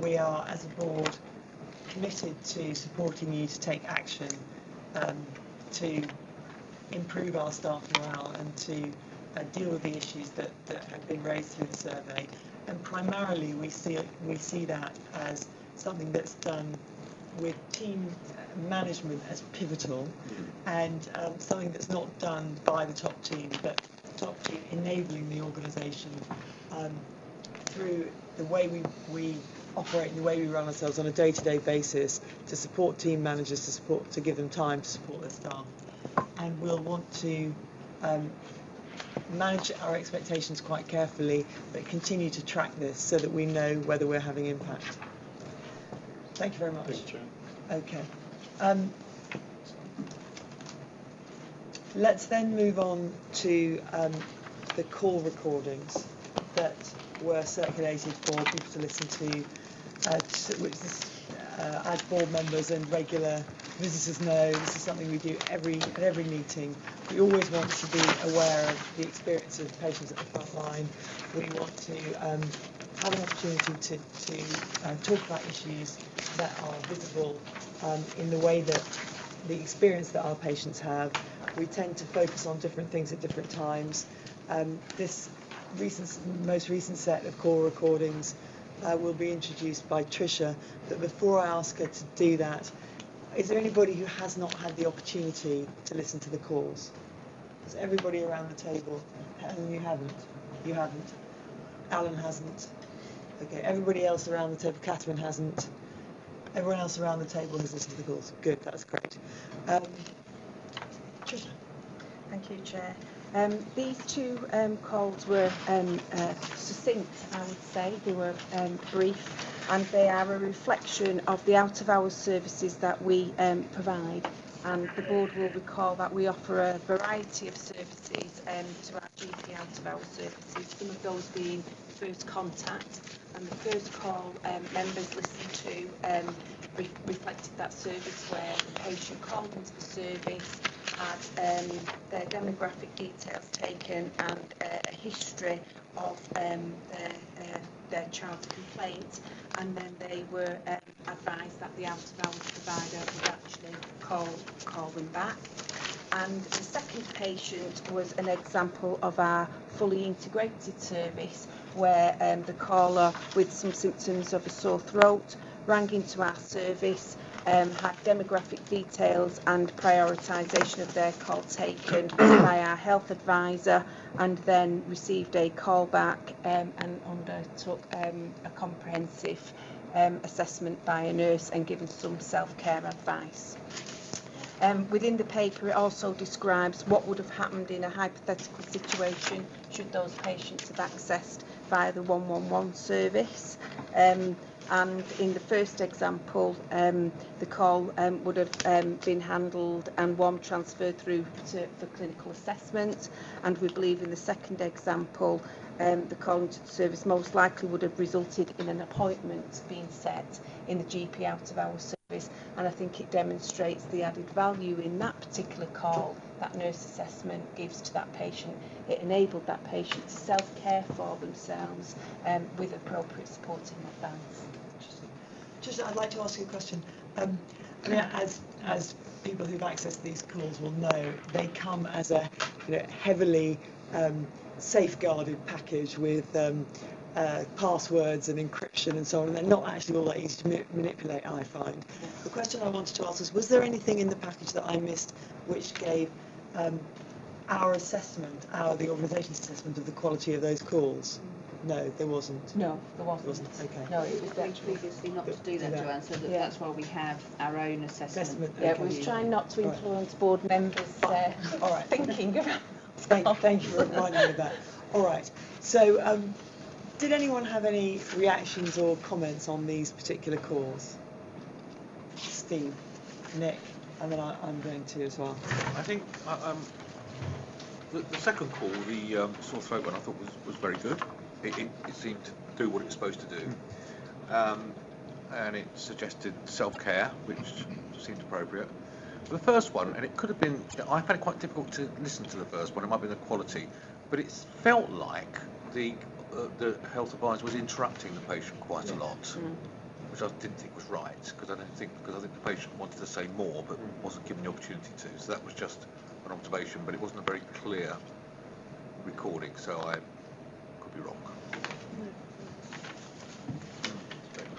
We are, as a board, committed to supporting you to take action to improve our staff morale and to deal with the issues that have been raised through the survey. And primarily we see that as something that's done with team management as pivotal, and something that's not done by the top team, but the top team enabling the organisation through the way we operate and the way we run ourselves on a day-to-day basis to support team managers, to give them time to support their staff. And we'll want to manage our expectations quite carefully, but continue to track this so that we know whether we're having impact. Thank you very much. Thank you, Chair. Okay. Let's then move on to the call recordings that were circulated for people to listen to, which as board members and regular visitors know, this is something we do at every meeting. We always want to be aware of the experience of patients at the front line. We want to have an opportunity to talk about issues that are visible in the way that the experience that our patients have. We tend to focus on different things at different times. This most recent set of call recordings will be introduced by Tricia, but before I ask her to do that, is there anybody who has not had the opportunity to listen to the calls? Is everybody around the table? Helen, you haven't? You haven't? Alan hasn't? Okay, everybody else around the table? Catherine hasn't? Everyone else around the table has listened to the calls? Good, that's great. Tricia. Thank you, Chair. These two calls were succinct, I would say. They were brief, and they are a reflection of the out-of-hours services that we provide. And the board will recall that we offer a variety of services to our GP out-of-hours services, some of those being first contact. And the first call members listened to reflected that service where the patient called into the service, had their demographic details taken and a history of their child's complaint, and then they were advised that the out-of-hours provider would actually call them back. And the second patient was an example of our fully integrated service where the caller with some symptoms of a sore throat rang into our service, had demographic details and prioritisation of their call taken by our health advisor, and then received a call back and undertook a comprehensive assessment by a nurse and given some self-care advice. Within the paper, it also describes what would have happened in a hypothetical situation should those patients have accessed via the 111 service. And in the first example, the call would have been handled and one transferred through for clinical assessment. And we believe in the second example, the call into the service most likely would have resulted in an appointment being set in the GP out of our service. And I think it demonstrates the added value in that particular call that nurse assessment gives to that patient. It enabled that patient to self-care for themselves with appropriate support in advance. Just, I'd like to ask you a question. I mean, as people who've accessed these calls will know, they come as a heavily safeguarded package with passwords and encryption and so on, and they're not actually all that easy to manipulate, I find. The question I wanted to ask was there anything in the package that I missed which gave our assessment, the organisation's assessment of the quality of those calls? No, there wasn't. No, there wasn't. Okay. No, it was previously not to do that, Joanne, so that's why we have our own assessment. Yeah, we was trying not to influence board members' all right. thinking about. Thank you for reminding me of that. All right. So, did anyone have any reactions or comments on these particular calls? Steve, Nick, and then I'm going to as well. I think the second call, the sore throat one, I thought was very good. It seemed to do what it was supposed to do, and it suggested self-care, which seemed appropriate. The first one, and it could have been, I found it quite difficult to listen to the first one. It might be the quality, but it felt like the health advisor was interrupting the patient quite a lot, which I didn't think was right, because I think the patient wanted to say more but wasn't given the opportunity to. So that was just an observation, but it wasn't a very clear recording, so I could be wrong.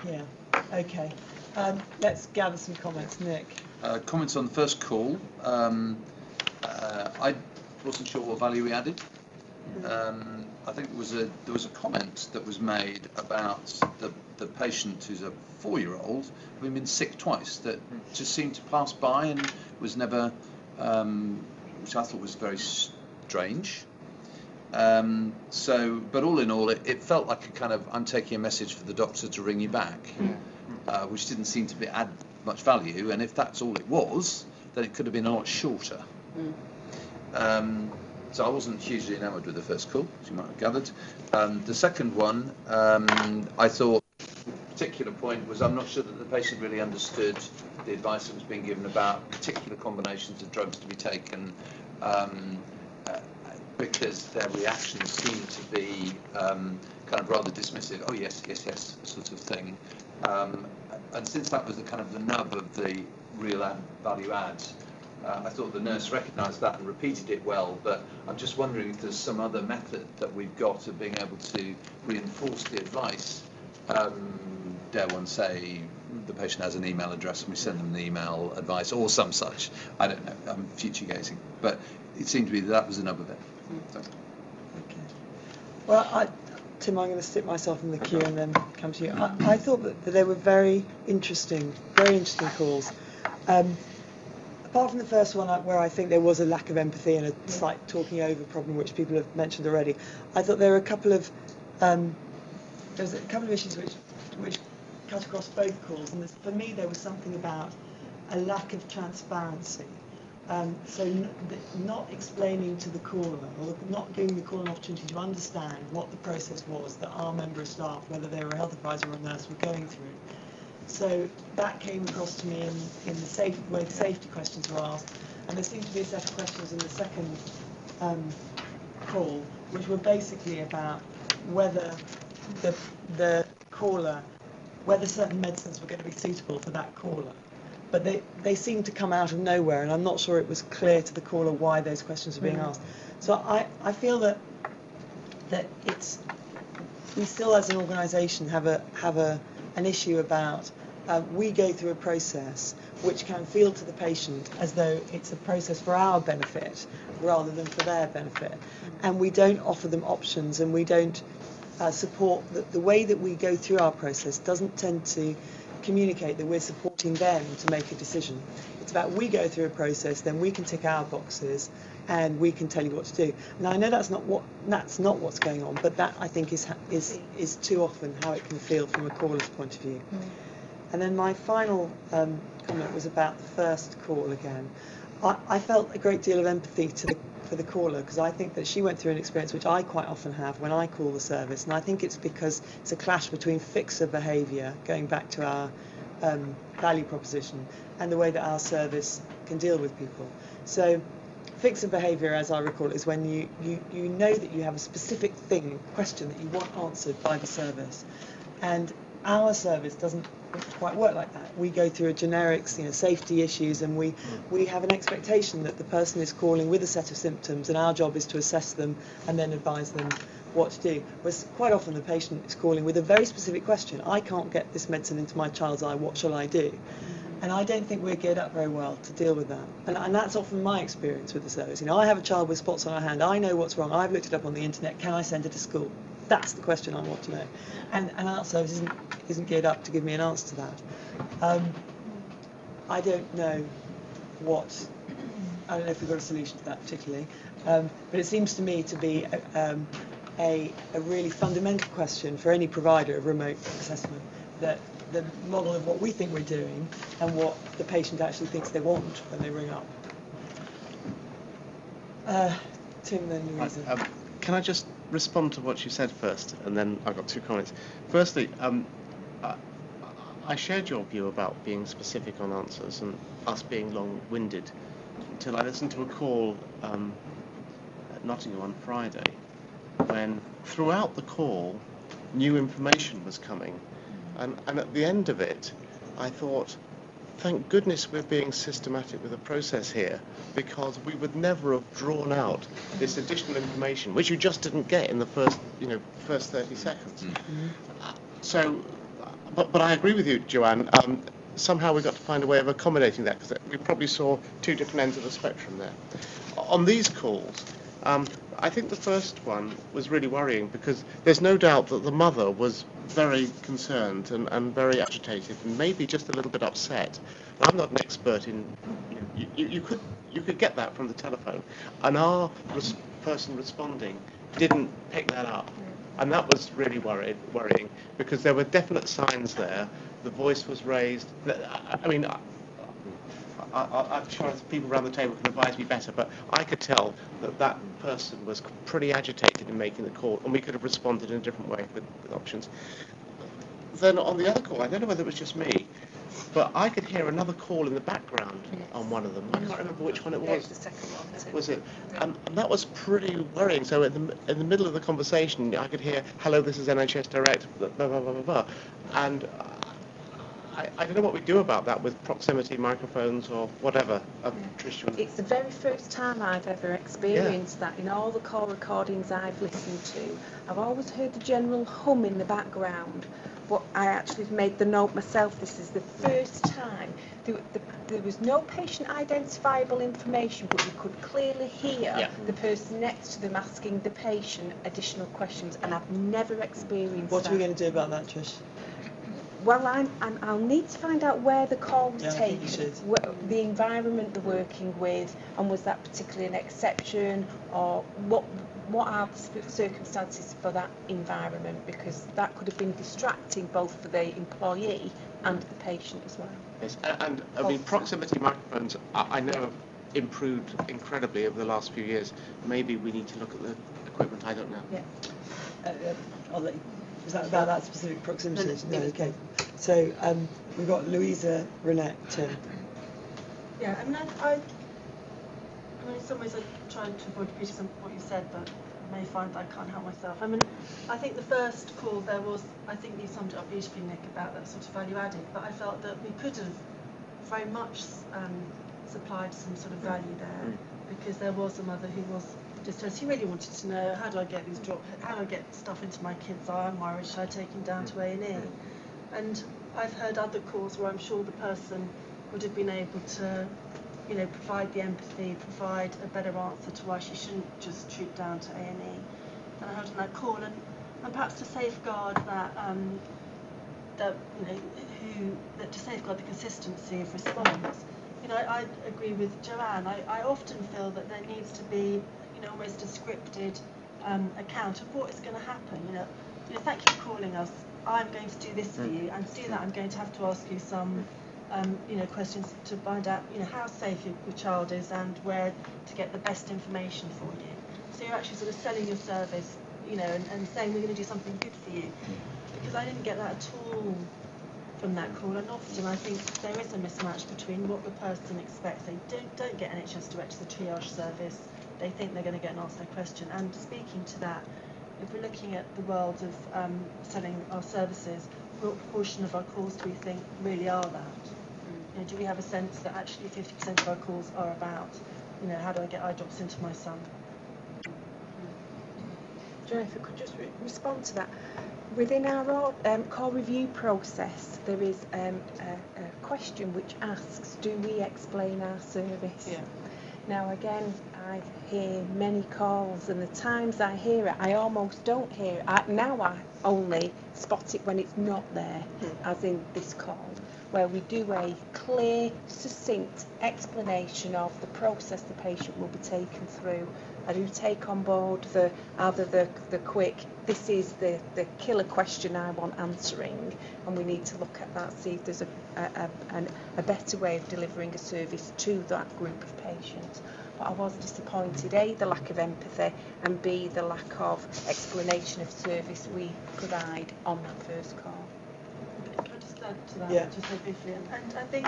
Yeah. Okay. Let's gather some comments, Nick. Comments on the first call. I wasn't sure what value we added. I think there was a comment that was made about the patient who's a 4-year-old having been sick twice that just seemed to pass by and was never, which I thought was very strange. But all in all, it felt like a kind of, I'm taking a message for the doctor to ring you back, which didn't seem to add much value. And if that's all it was, then it could have been a lot shorter. So I wasn't hugely enamoured with the first call, as you might have gathered. The second one, I thought, the particular point was I'm not sure that the patient really understood the advice that was being given about particular combinations of drugs to be taken, because their reactions seemed to be kind of rather dismissive. Oh yes, sort of thing. And since that was the nub of the real value add, I thought the nurse recognised that and repeated it well, but I'm just wondering if there's some other method that we've got of being able to reinforce the advice. Dare one say the patient has an email address and we send them the email advice or some such. I don't know, I'm future gazing, but it seemed to be that was the nub of it. So. Okay. Well, Tim, I'm going to stick myself in the queue and then come to you. I thought that they were very interesting calls. Apart from the first one, where I think there was a lack of empathy and a slight talking over problem, which people have mentioned already, I thought there were a couple of issues which cut across both calls, and for me there was something about a lack of transparency. So not explaining to the caller, or not giving the caller an opportunity to understand what the process was that our member of staff, whether they were a health advisor or a nurse, were going through. So that came across to me in the way the safety questions were asked, and there seemed to be a set of questions in the second call, which were basically about whether the caller, whether certain medicines were going to be suitable for that caller. But they seemed to come out of nowhere, and I'm not sure it was clear to the caller why those questions were being asked. So I feel that we still, as an organisation, have an issue about we go through a process which can feel to the patient as though it's a process for our benefit rather than for their benefit. And we don't offer them options, and we don't support the way that we go through our process doesn't tend to communicate that we're supporting them to make a decision. It's about we go through a process, then we can tick our boxes and we can tell you what to do. Now I know that's not what's going on, but that I think is too often how it can feel from a caller's point of view. And then my final comment was about the first call again. I felt a great deal of empathy for the caller, because I think that she went through an experience which I quite often have when I call the service, and I think it's because it's a clash between fixer behaviour, going back to our value proposition, and the way that our service can deal with people. So fixer behaviour, as I recall, is when you know that you have a specific question that you want answered by the service, and our service doesn't quite work like that. We go through a generic, safety issues, and we have an expectation that the person is calling with a set of symptoms, and our job is to assess them and then advise them what to do. Whereas quite often the patient is calling with a very specific question. I can't get this medicine into my child's eye, what shall I do? And I don't think we're geared up very well to deal with that. And that's often my experience with the service. I have a child with spots on her hand, I know what's wrong, I've looked it up on the internet, can I send her to school? That's the question I want to know. And our service isn't geared up to give me an answer to that. I don't know if we've got a solution to that particularly, but it seems to me to be a really fundamental question for any provider of remote assessment, that the model of what we think we're doing and what the patient actually thinks they want when they ring up. Tim, then Louisa. Can I just respond to what you said first, and then I've got two comments. Firstly, I shared your view about being specific on answers and us being long-winded until I listened to a call at Nottingham on Friday, when throughout the call new information was coming, and at the end of it I thought, thank goodness we're being systematic with the process here, because we would never have drawn out this additional information, which you just didn't get in the first 30 seconds. So, but I agree with you, Joanne. Somehow we've got to find a way of accommodating that, because we probably saw two different ends of the spectrum there. On these calls, I think the first one was really worrying, because there's no doubt that the mother was very concerned and very agitated and maybe just a little bit upset. I'm not an expert in, you could get that from the telephone, and our person responding didn't pick that up, and that was really worrying, because there were definite signs there. The voice was raised. I mean, I'm sure people around the table can advise me better, but I could tell that person was pretty agitated in making the call, and we could have responded in a different way with options. Then on the other call, I don't know whether it was just me, but I could hear another call in the background on one of them. I can't remember which one it was. The second one too. Was it? And that was pretty worrying. So in the middle of the conversation, I could hear, "Hello, this is NHS Direct," blah, blah, blah, blah, blah. And I don't know what we do about that with proximity microphones or whatever. Trish, it's the very first time I've ever experienced that. In all the call recordings I've listened to, I've always heard the general hum in the background, but I actually made the note myself. This is the first time. There was no patient identifiable information, but you could clearly hear the person next to them asking the patient additional questions, and I've never experienced What that. are we going to do about that, Trish? Well, I'll need to find out where the call was taken, the environment they're working with, and was that particularly an exception, or what are the circumstances for that environment, because that could have been distracting both for the employee and the patient as well. Yes, and I mean, proximity microphones, I know have improved incredibly over the last few years. Maybe we need to look at the equipment, I don't know. Yeah. I'll let you. Was that about that specific proximity? No, okay. So we've got Louisa, Renette, Tim. Yeah, I mean, in some ways I'm trying to avoid repeating some of what you said, but I may find that I can't help myself. I mean, I think the first call there was, I think you summed it up beautifully, Nick, about that sort of value added, but I felt that we could have very much supplied some sort of value there, because there was a mother who was distressed. He really wanted to know, how do I get how do I get stuff into my kid's eye? I'm worried, should I take him down to A&E? And I've heard other calls where I'm sure the person would have been able to, you know, provide the empathy, provide a better answer to why she shouldn't just troop down to A&E. And I heard on that call, and perhaps to safeguard that, that you know, to safeguard the consistency of response. You know, I agree with Joanne. I often feel that there needs to be, you know, almost a scripted account of what is going to happen. You know, thank you for calling us. I'm going to do this for you, and to do that, I'm going to have to ask you some, you know, questions to find out, you know, how safe your child is and where to get the best information for you. So you're actually sort of selling your service, you know, and saying we're going to do something good for you. Because I didn't get that at all from that call, and often I think there is a mismatch between what the person expects. They don't get NHS Direct as a triage service. They think they're going to get an answer to their question. And speaking to that, if we're looking at the world of selling our services, what proportion of our calls do we think really are that? You know, do we have a sense that actually 50% of our calls are about, you know, how do I get eye drops into my son? Joanne, if I could just respond to that. Within our call review process, there is a question which asks, do we explain our service? Yeah. Now again, I hear many calls, and the times I hear it, I almost don't hear it. Now I only spot it when it's not there, as in this call, where we do a clear, succinct explanation of the process the patient will be taken through. I do take on board the quick, this is the killer question I want answering, and we need to look at that, see if there's a better way of delivering a service to that group of patients. But I was disappointed, A, the lack of empathy, and B, the lack of explanation of service we provide on that first call. Can I just add to that, just so briefly? And I think,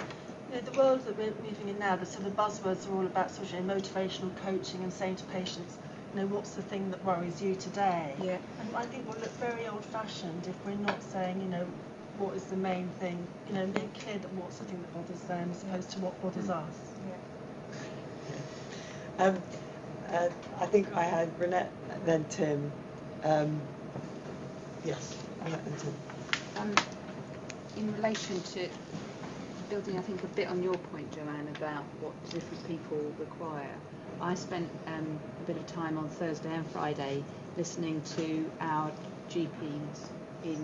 you know, the world that we're moving in now, the sort of buzzwords are all about sort of motivational coaching and saying to patients, you know, what's the thing that worries you today? Yeah. And I think we'll look very old-fashioned if we're not saying, you know, what is the main thing, you know, being clear that what's the thing that bothers them as opposed to what bothers us. Yeah. I think I had Renette, then Tim. Yes, Renette and Tim. In relation to building, I think, a bit on your point, Joanne, about what different people require, I spent a bit of time on Thursday and Friday listening to our GPs who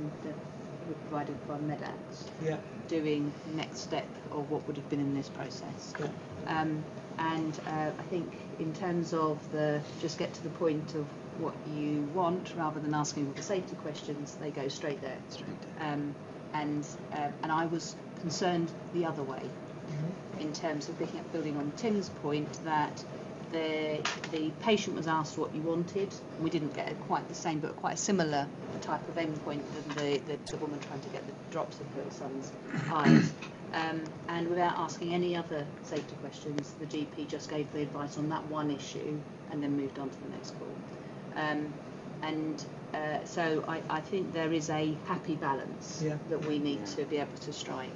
were provided by MedAx doing the next step of what would have been in this process. Yeah. And I think in terms of just get to the point of what you want rather than asking all the safety questions, they go straight there. And I was concerned the other way, in terms of building on Tim's point that the patient was asked what you wanted. We didn't get quite the same, but quite a similar type of endpoint than the woman trying to get the drops of her son's eyes. And without asking any other safety questions, the GP just gave the advice on that one issue and then moved on to the next call. So I think there is a happy balance that we need to be able to strike.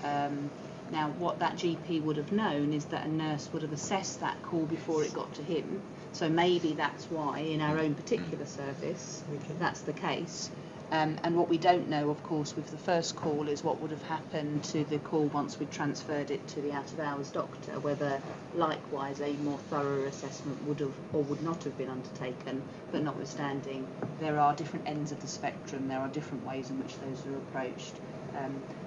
Now, what that GP would have known is that a nurse would have assessed that call before it got to him. So maybe that's why in our own particular service that's the case. And what we don't know, of course, with the first call is what would have happened to the call once we transferred it to the out-of-hours doctor, whether likewise a more thorough assessment would have or would not have been undertaken. But notwithstanding, there are different ends of the spectrum, there are different ways in which those are approached.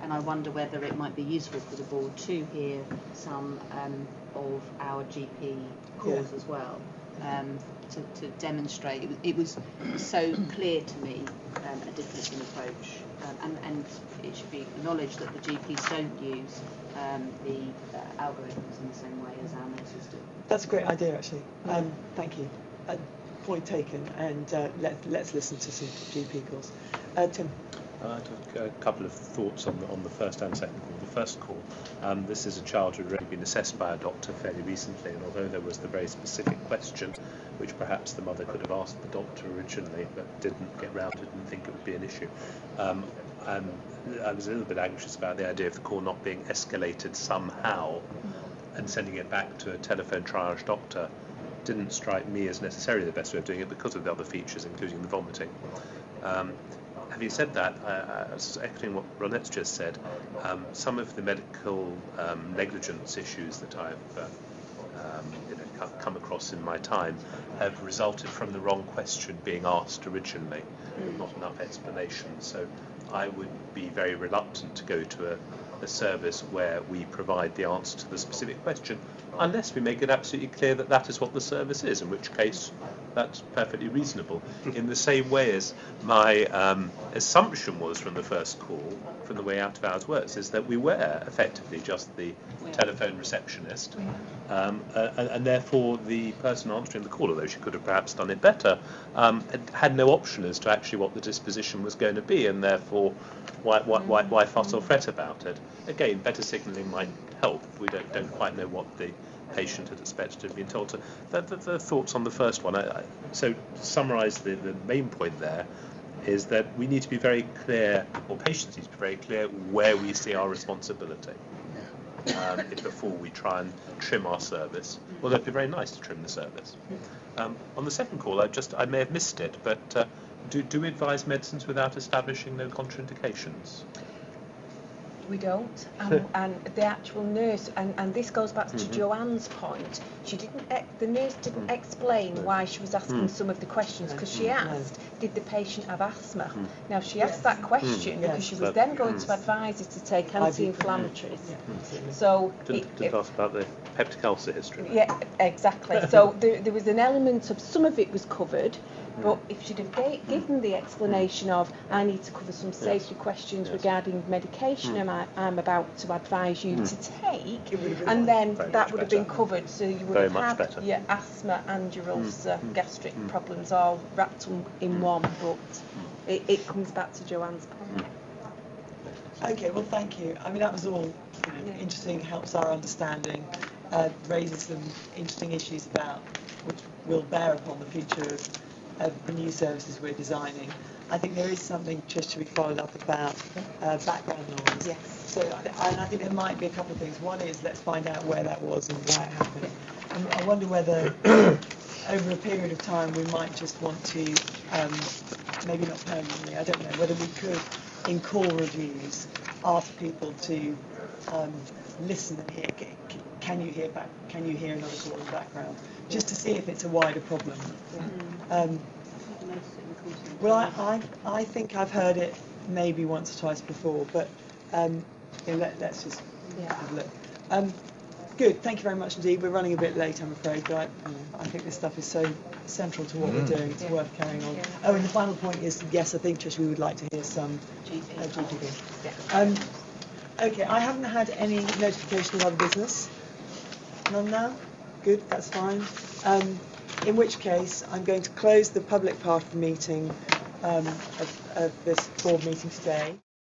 And I wonder whether it might be useful for the board to hear some of our GP calls as well, to demonstrate. It was so clear to me a difference in approach, and it should be acknowledged that the GPs don't use the algorithms in the same way as our nurses do. That's a great idea, actually. Thank you. Point taken, and let's listen to some GP calls. Tim. I took a couple of thoughts on the first and second call. The first call, this is a child who had already been assessed by a doctor fairly recently, and although there was the very specific question, which perhaps the mother could have asked the doctor originally, but didn't get round to, didn't think it would be an issue. I was a little bit anxious about the idea of the call not being escalated somehow and sending it back to a telephone triage doctor. Didn't strike me as necessarily the best way of doing it because of the other features, including the vomiting. having said that, as echoing what Ronette's just said, some of the medical negligence issues that I've come across in my time have resulted from the wrong question being asked originally, not enough explanation. So I would be very reluctant to go to a service where we provide the answer to the specific question, unless we make it absolutely clear that that is what the service is, in which case that's perfectly reasonable. In the same way as my assumption was from the first call, from the way out of hours works, is that we were effectively just the telephone receptionist, and therefore the person answering the call, although she could have perhaps done it better, had no option as to actually what the disposition was going to be, and therefore why fuss or fret about it. Again, better signalling might help. We don't quite know what the patient had expected to have been told. So the thoughts on the first one. So to summarise the main point there is that we need to be very clear, or patients need to be very clear, where we see our responsibility before we try and trim our service. Although it'd be very nice to trim the service. On the second call, I may have missed it, but do we advise medicines without establishing no contraindications? We don't, and the actual nurse, and this goes back to Joanne's point. The nurse didn't explain why she was asking some of the questions, because she asked, did the patient have asthma? Now she asked that question because she was then going to advise her to take anti-inflammatories. So didn't ask about the peptic ulcer history. Yeah, exactly. So there was an element of some of it was covered. But if she'd have given the explanation of, I need to cover some safety questions regarding medication I'm about to advise you to take, and then that would have been covered, so you would have had your asthma and your ulcer, gastric problems all wrapped in one, but it comes back to Joanne's point. Okay, well thank you. I mean, that was all interesting, helps our understanding, raises some interesting issues about which will bear upon the future of the new services we're designing. I think there is something just to be followed up about background noise. Yes. So, and I think there might be a couple of things. One is, let's find out where that was and why it happened. And I wonder whether over a period of time we might just want to, maybe not permanently, I don't know, whether we could, in call reviews, ask people to listen and hear. Can you hear another call in the background? Just to see if it's a wider problem. Well, I think I've heard it maybe once or twice before, but let's just have a look. Good, thank you very much indeed. We're running a bit late, I'm afraid, but I think this stuff is so central to what we're doing. It's worth carrying on. Oh, and the final point is, yes, I think, Trish, we would like to hear some GPV. Okay, I haven't had any notification of other business. None now? Good, that's fine. In which case, I'm going to close the public part of the meeting, of this board meeting today.